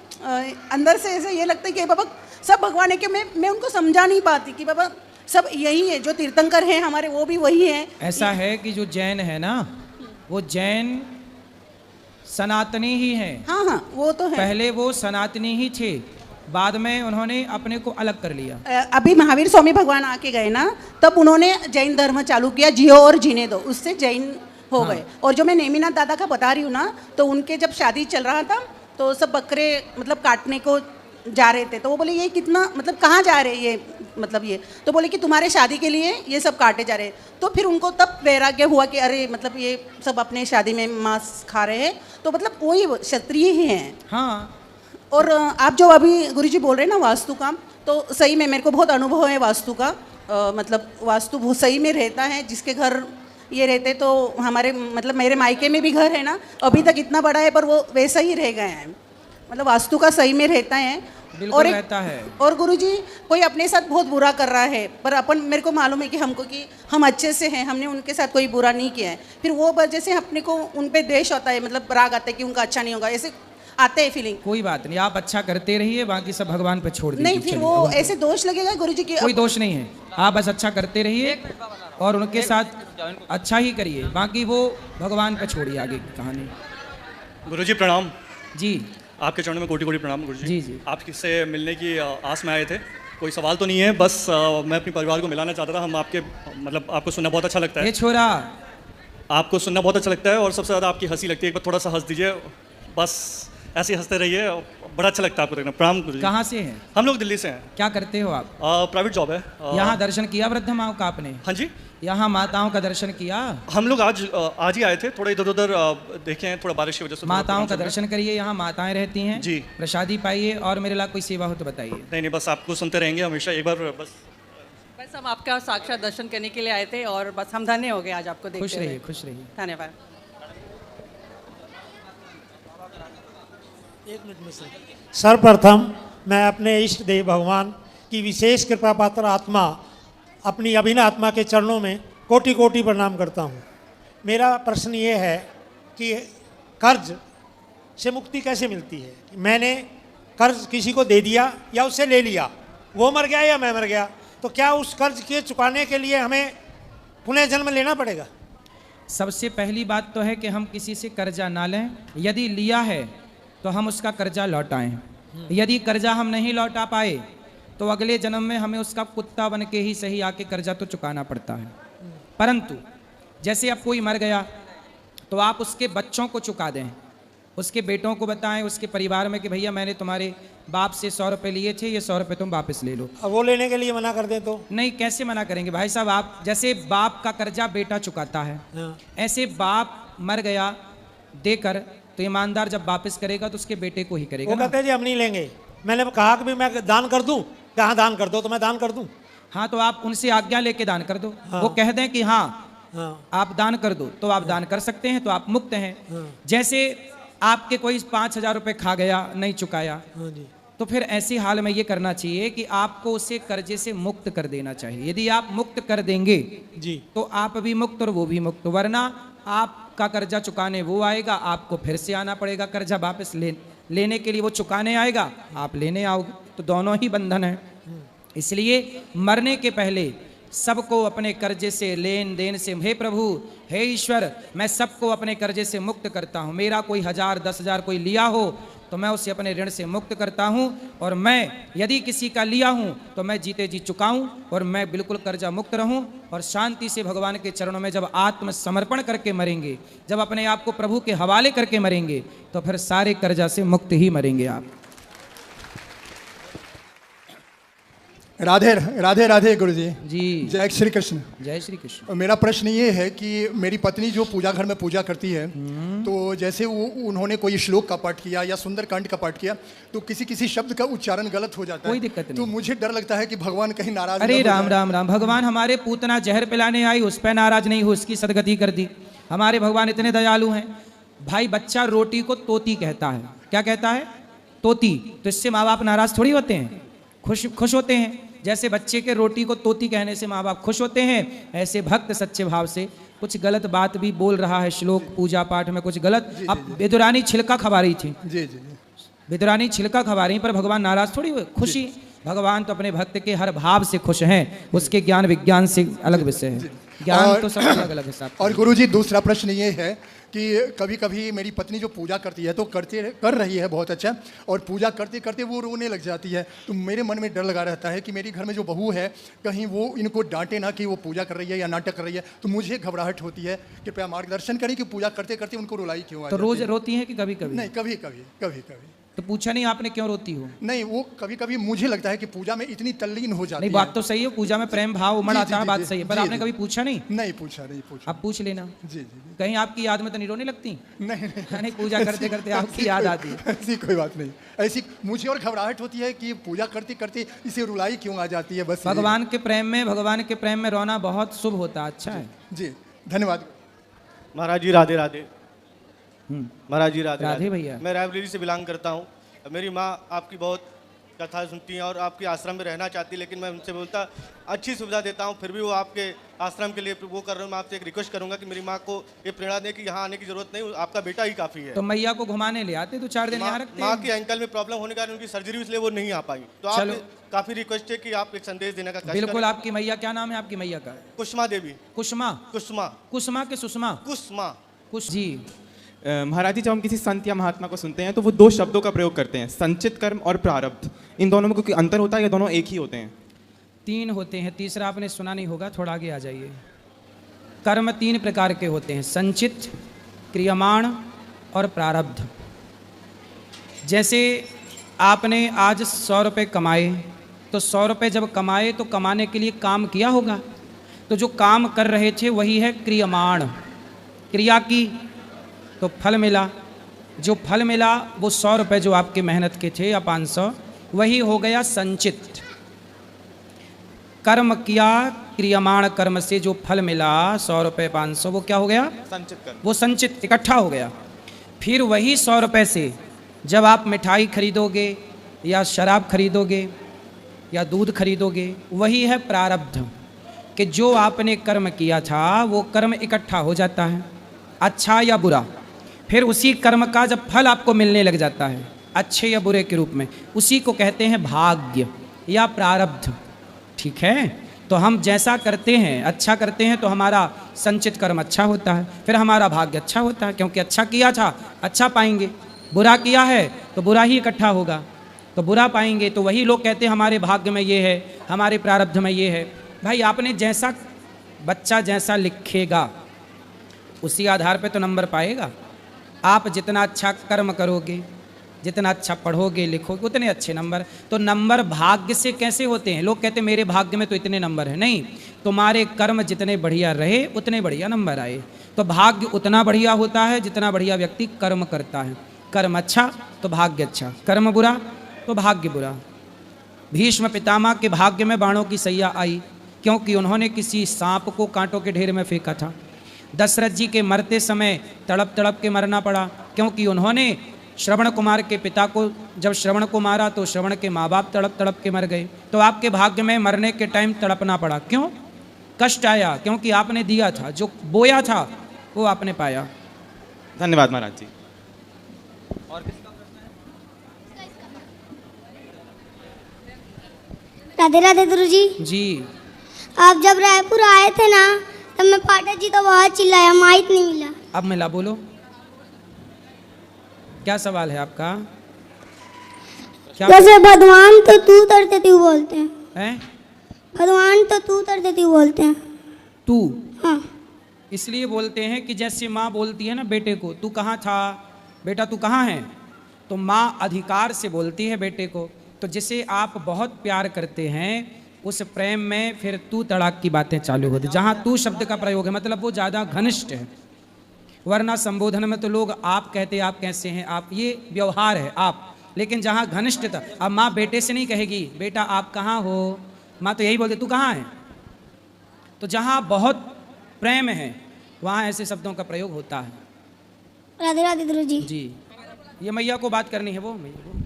Speaker 22: अंदर से ऐसा ये लगता है कि बाबा सब भगवान है, कि मैं उनको समझा नहीं पाती कि बाबा सब यही है, जो तीर्थंकर हैं हमारे वो भी वही है।
Speaker 2: ऐसा है कि जो जैन है ना, वो जैन सनातनी ही है।
Speaker 22: हाँ हाँ, वो तो है।
Speaker 2: पहले वो सनातनी ही थे, बाद में उन्होंने अपने को अलग कर लिया।
Speaker 22: अभी महावीर स्वामी भगवान आके गए ना, तब उन्होंने जैन धर्म चालू किया, जियो और जीने दो, उससे जैन हो
Speaker 2: हाँ।
Speaker 22: गए। और जो मैं नेमिनाथ दादा का बता रही हूँ ना, तो उनके जब शादी चल रहा था तो सब बकरे मतलब काटने को जा रहे थे, तो वो बोले ये कितना मतलब कहाँ जा रहे ये, मतलब ये, तो बोले कि तुम्हारे शादी के लिए ये सब काटे जा रहे हैं। तो फिर उनको तब वैराग्य हुआ कि अरे मतलब ये सब अपने शादी में मांस खा रहे हैं, तो मतलब वही क्षत्रिय ही हैं।
Speaker 2: हाँ,
Speaker 22: और आप जो अभी गुरुजी बोल रहे हैं ना वास्तु का, तो सही में मेरे को बहुत अनुभव है वास्तु का। मतलब वास्तु बहुत सही में रहता है, जिसके घर ये रहते, तो हमारे मतलब मेरे मायके में भी घर है ना, अभी तक इतना बड़ा है पर वो वैसा ही रह गए हैं, मतलब वास्तु का सही में रहता है।
Speaker 2: बिल्कुल रहता है।
Speaker 22: और गुरुजी कोई अपने साथ बहुत बुरा कर रहा है, पर अपन मेरे को मालूम है कि हमको कि हम अच्छे से हैं, हमने उनके साथ कोई बुरा नहीं किया है, फिर वो वजह से अपने को उन पे द्वेष होता है, मतलब राग आता है कि उनका अच्छा नहीं होगा, ऐसे आते हैं फीलिंग।
Speaker 2: कोई बात नहीं, आप अच्छा करते रहिए, बाकी सब भगवान पे छोड़ दीजिए।
Speaker 22: नहीं, फिर वो ऐसे दोष लगेगा गुरुजी की?
Speaker 2: कोई दोष नहीं है, आप बस अच्छा करते रहिए और उनके साथ अच्छा ही करिए, बाकी वो भगवान पे छोड़िए आगे की कहानी।
Speaker 1: गुरुजी प्रणाम।
Speaker 2: जी,
Speaker 1: आपके चरणों में कोटि कोटि प्रणाम गुरुजी।
Speaker 2: जी जी।
Speaker 1: आपसे मिलने की आस में आए थे, कोई सवाल तो नहीं है, बस मैं अपने परिवार को मिलाना चाहता था। हम आपके मतलब आपको सुनना बहुत अच्छा लगता है।
Speaker 2: ये छोरा,
Speaker 1: आपको सुनना बहुत अच्छा लगता है और सबसे ज़्यादा आपकी हंसी लगती है। एक बार थोड़ा सा हंस दीजिए, बस ऐसे हंसते रहिए, बड़ा अच्छा लगता है आपको देखना। प्रणाम गुरुजी।
Speaker 2: कहाँ से हैं?
Speaker 1: हम लोग दिल्ली से हैं।
Speaker 2: क्या करते हो आप?
Speaker 1: प्राइवेट जॉब है।
Speaker 2: यहाँ दर्शन किया वृद्ध माँ का आपने?
Speaker 1: हाँ जी,
Speaker 2: यहाँ माताओं का दर्शन किया?
Speaker 1: हम लोग आज ही आए थे, थोड़ा इधर उधर देखे हैं, थोड़ा बारिश की वजह से।
Speaker 2: माताओं का दर्शन करिए, यहाँ माताएं रहती हैं
Speaker 1: जी,
Speaker 2: प्रसादी पाइए, और मेरे लिए कोई सेवा हो तो बताइए।
Speaker 1: नहीं, बस आपको सुनते रहेंगे हमेशा। एक बार बस
Speaker 3: हम आपका साक्षात दर्शन करने के लिए आए थे, और बस हम धन्य हो गए आज आपको देखते हुए।
Speaker 2: खुश रहिए, खुश रहिए।
Speaker 3: धन्यवाद।
Speaker 23: सर्वप्रथम मैं अपने इष्ट देव भगवान की विशेष कृपा पात्र आत्मा अपनी अभिन्न आत्मा के चरणों में कोटि कोटि प्रणाम करता हूँ। मेरा प्रश्न ये है कि कर्ज से मुक्ति कैसे मिलती है? मैंने कर्ज किसी को दे दिया या उससे ले लिया, वो मर गया या मैं मर गया, तो क्या उस कर्ज के चुकाने के लिए हमें पुनः जन्म लेना पड़ेगा?
Speaker 2: सबसे पहली बात तो है कि हम किसी से कर्जा ना लें, यदि लिया है तो हम उसका कर्जा लौटाएं। यदि कर्जा हम नहीं लौटा पाए तो अगले जन्म में हमें उसका कुत्ता बन के ही सही आके कर्जा तो चुकाना पड़ता है। परंतु जैसे अब कोई मर गया तो आप उसके बच्चों को चुका दें, उसके बेटों को बताएं, उसके परिवार में कि भैया मैंने तुम्हारे बाप से 100 रुपये लिए थे, ये 100 रुपये तुम वापस ले लो।
Speaker 23: अब वो लेने के लिए मना कर दे तो?
Speaker 2: नहीं, कैसे मना करेंगे भाई साहब? आप जैसे बाप का कर्जा बेटा चुकाता है, ऐसे बाप मर गया देकर तो ईमानदार जब वापस करेगा तो उसके बेटे को ही करेगा।
Speaker 23: वो कहते हैं जी हम नहीं लेंगे। मैंने कहा कि भी मैं दान कर दूं, कहाँ दान कर दो तो मैं दान कर दूं।
Speaker 2: हाँ, तो आप उनसे आज्ञा लेके दान कर दो। वो कह दें कि हाँ आप दान कर दो तो आप दान कर सकते हैं, तो आप मुक्त हैं। जैसे आपके कोई 5,000 रुपये खा गया, नहीं चुकाया, तो फिर ऐसी हाल में ये करना चाहिए कि आपको उसे कर्जे से मुक्त कर देना चाहिए। यदि आप मुक्त कर देंगे
Speaker 23: जी
Speaker 2: तो आप भी मुक्त और वो भी मुक्त, वरना आपका कर्जा चुकाने वो आएगा, आपको फिर से आना पड़ेगा कर्जा वापस लेने के लिए। वो चुकाने आएगा, आप लेने आओगे, तो दोनों ही बंधन है। इसलिए मरने के पहले सबको अपने कर्जे से, लेन देन से, हे प्रभु, हे ईश्वर, मैं सबको अपने कर्जे से मुक्त करता हूँ। मेरा कोई 1,000 10,000 कोई लिया हो तो मैं उसे अपने ऋण से मुक्त करता हूँ, और मैं यदि किसी का लिया हूँ तो मैं जीते जी चुकाऊँ और मैं बिल्कुल कर्जा मुक्त रहूँ और शांति से भगवान के चरणों में जब आत्मसमर्पण करके मरेंगे, जब अपने आप को प्रभु के हवाले करके मरेंगे, तो फिर सारे कर्जा से मुक्त ही मरेंगे आप।
Speaker 4: राधे राधे राधे गुरु जी।
Speaker 2: जी
Speaker 4: जय श्री कृष्ण।
Speaker 2: जय श्री कृष्ण।
Speaker 4: मेरा प्रश्न ये है कि मेरी पत्नी जो पूजा घर में पूजा करती है, तो जैसे उन्होंने कोई श्लोक का पाठ किया या सुंदरकांड का पाठ किया तो किसी किसी शब्द का उच्चारण गलत हो जाता है,
Speaker 2: कोई दिक्कत नहीं।
Speaker 4: तो मुझे डर लगता है कि भगवान कहीं नाराज।
Speaker 2: अरे राम राम राम, भगवान हमारे पूतना जहर पिलाने आई, उस पर नाराज नहीं हुई, उसकी सदगति कर दी। हमारे भगवान इतने दयालु हैं। भाई बच्चा रोटी को तोती कहता है, क्या कहता है? तोती। तो इससे माँ बाप नाराज थोड़ी होते हैं, खुश होते हैं। जैसे बच्चे के रोटी को तोती कहने से माँ बाप खुश होते हैं, ऐसे भक्त सच्चे भाव से कुछ गलत बात भी बोल रहा है, श्लोक पूजा पाठ में कुछ गलत। अब बेदुरानी छिलका खवा रही थी, बेदुरानी छिलका खवा रही, पर भगवान नाराज थोड़ी हुए, खुशी। भगवान तो अपने भक्त के हर भाव से खुश हैं, उसके ज्ञान विज्ञान से अलग विषय है, ज्ञान तो सब अलग अलग हिसाब।
Speaker 4: और गुरुजी दूसरा प्रश्न ये है कि कभी कभी मेरी पत्नी जो पूजा करती है तो कर रही है बहुत अच्छा, और पूजा करते करते वो रोने लग जाती है, तो मेरे मन में डर लगा रहता है कि मेरी घर में जो बहू है कहीं वो इनको डांटे ना कि वो पूजा कर रही है या नाटक कर रही है, तो मुझे घबराहट होती है। कृपया मार्गदर्शन करें कि पूजा करते करते उनको रुलाई क्यों आ
Speaker 2: तो रोज रोती है कि कभी कभी?
Speaker 4: नहीं, कभी कभी कभी कभी।
Speaker 2: तो पूछा नहीं आपने क्यों रोती हो?
Speaker 4: नहीं, वो कभी कभी मुझे लगता है कि पूजा में इतनी तल्लीन हो जाती है।
Speaker 2: नहीं, बात तो सही है, पूजा में प्रेम भाव उमड़ आता है, बात सही है, पर आपने कभी पूछा नहीं?
Speaker 4: नहीं पूछा, नहीं पूछा।
Speaker 2: अब पूछ लेना।
Speaker 4: जी जी।
Speaker 2: कहीं आपकी याद में तो नहीं रोने लगती?
Speaker 4: नहीं
Speaker 2: नहीं, पूजा करते करते आपकी याद आती है।
Speaker 4: ऐसी कोई बात नहीं, ऐसी मुझे और घबराहट होती है कि पूजा करते करते इसे रुलाई क्यों आ जाती है। बस
Speaker 2: भगवान के प्रेम में रोना बहुत शुभ होता है, अच्छा है।
Speaker 4: जी धन्यवाद
Speaker 5: महाराज जी। राधे राधे महाराज जी। राधे
Speaker 2: राधे भैया।
Speaker 5: मैं रायबरेली से बिलोंग करता हूँ। मेरी माँ आपकी बहुत कथा सुनती हैं और आपके आश्रम में रहना चाहती है, लेकिन मैं उनसे बोलता अच्छी सुविधा देता हूँ, फिर भी वो आपके आश्रम के लिए वो कर रहा हूँ। मैं आपसे एक रिक्वेस्ट करूँगा कि मेरी माँ को ये प्रेरणा दें कि यहाँ आने की जरूरत नहीं, आपका बेटा ही काफ़ी है।
Speaker 2: तो मैया को घुमाने ले आते तो 4 दिन यहाँ रखते।
Speaker 5: माँ के एंकल में प्रॉब्लम होने के कारण उनकी सर्जरी, इसलिए वो नहीं आ पाई। तो आप काफ़ी रिक्वेस्ट है कि आप एक संदेश देने का।
Speaker 2: बिल्कुल। आपकी मैया, क्या नाम है आपकी मैया का?
Speaker 5: कुसुमा देवी।
Speaker 2: कुसुमा?
Speaker 5: कुसुमा।
Speaker 2: कुसुमा के सुषमा?
Speaker 5: कुसुमा।
Speaker 2: जी
Speaker 7: महाराज जी, जब हम किसी संत या महात्मा को सुनते हैं तो वो 2 शब्दों का प्रयोग करते हैं, संचित कर्म और प्रारब्ध। इन दोनों में कोई अंतर होता है या दोनों एक ही होते हैं?
Speaker 2: 3 होते हैं, तीसरा आपने सुना नहीं होगा, थोड़ा आगे आ जाइए। कर्म 3 प्रकार के होते हैं, संचित, क्रियमाण और प्रारब्ध। जैसे आपने आज 100 रुपये कमाए, तो 100 रुपये जब कमाए तो कमाने के लिए काम किया होगा, तो जो काम कर रहे थे वही है क्रियमाण, क्रिया की तो फल मिला। जो फल मिला वो 100 रुपये जो आपके मेहनत के थे या 500, वही हो गया संचित। कर्म किया, क्रियमाण कर्म से जो फल मिला 100 रुपये 500, वो क्या हो गया?
Speaker 5: संचित कर्म।
Speaker 2: वो संचित इकट्ठा हो गया। फिर वही 100 रुपये से जब आप मिठाई खरीदोगे या शराब खरीदोगे या दूध खरीदोगे, वही है प्रारब्ध, कि जो आपने कर्म किया था वो कर्म इकट्ठा हो जाता है, अच्छा या बुरा। फिर उसी कर्म का जब फल आपको मिलने लग जाता है, अच्छे या बुरे के रूप में, उसी को कहते हैं भाग्य या प्रारब्ध। ठीक है, तो हम जैसा करते हैं, अच्छा करते हैं तो हमारा संचित कर्म अच्छा होता है, फिर हमारा भाग्य अच्छा होता है, क्योंकि अच्छा किया था अच्छा पाएंगे, बुरा किया है तो बुरा ही इकट्ठा होगा। तो बुरा पाएंगे। तो वही लोग कहते हैं हमारे भाग्य में ये है, हमारे प्रारब्ध में ये है। भाई आपने जैसा, बच्चा जैसा लिखेगा उसी आधार पे तो नंबर पाएगा। आप जितना अच्छा कर्म करोगे, जितना अच्छा पढ़ोगे लिखोगे, उतने अच्छे नंबर। तो नंबर भाग्य से कैसे होते हैं? लोग कहते हैं मेरे भाग्य में तो इतने नंबर हैं। नहीं, तुम्हारे कर्म जितने बढ़िया रहे उतने बढ़िया नंबर आए। तो भाग्य उतना बढ़िया होता है जितना बढ़िया व्यक्ति कर्म करता है। कर्म अच्छा तो भाग्य अच्छा, कर्म बुरा तो भाग्य बुरा। भीष्म पितामह के भाग्य में बाणों की सैया आई क्योंकि उन्होंने किसी सांप को कांटों के ढेर में फेंका था। दशरथ जी के मरते समय तड़प तड़प के मरना पड़ा क्योंकि उन्होंने श्रवण कुमार के पिता को, जब श्रवण को मारा तो श्रवण के माँ बाप तड़प तड़प के मर गए। तो आपके भाग्य में मरने के टाइम तड़पना पड़ा। क्यों? कष्ट आया क्योंकि आपने दिया था, जो बोया था वो आपने पाया।
Speaker 7: धन्यवाद महाराज जी। और
Speaker 10: राधे राधे गुरु जी।
Speaker 2: जी
Speaker 10: आप जब रायपुर आए थे ना तब मैं पाठक जी तो बहुत चिल्लाया, माइक नहीं मिला।
Speaker 2: अब मिला, बोलो क्या सवाल है आपका? क्या
Speaker 10: जैसे भगवान तो तू तरते तू बोलते हैं, भगवान तो तू तरते तू बोलते हैं।
Speaker 2: तू?
Speaker 10: हाँ।
Speaker 2: इसलिए बोलते हैं कि जैसे माँ बोलती है ना बेटे को, तू कहाँ था बेटा, तू कहाँ है, तो माँ अधिकार से बोलती है बेटे को। तो जिसे आप बहुत प्यार करते हैं उस प्रेम में फिर तू तड़ाक की बातें चालू होती। जहाँ तू शब्द का प्रयोग है मतलब वो ज़्यादा घनिष्ठ है, वरना संबोधन में तो लोग आप कहते, आप कैसे हैं, आप, ये व्यवहार है आप। लेकिन जहाँ घनिष्ठता, अब माँ बेटे से नहीं कहेगी बेटा आप कहाँ हो, माँ तो यही बोलती तू कहाँ है। तो जहाँ बहुत प्रेम है वहाँ ऐसे शब्दों का प्रयोग होता है।
Speaker 10: राधे राधे गुरु जी।
Speaker 2: जी, ये मैया को बात करनी है, वो मैया को।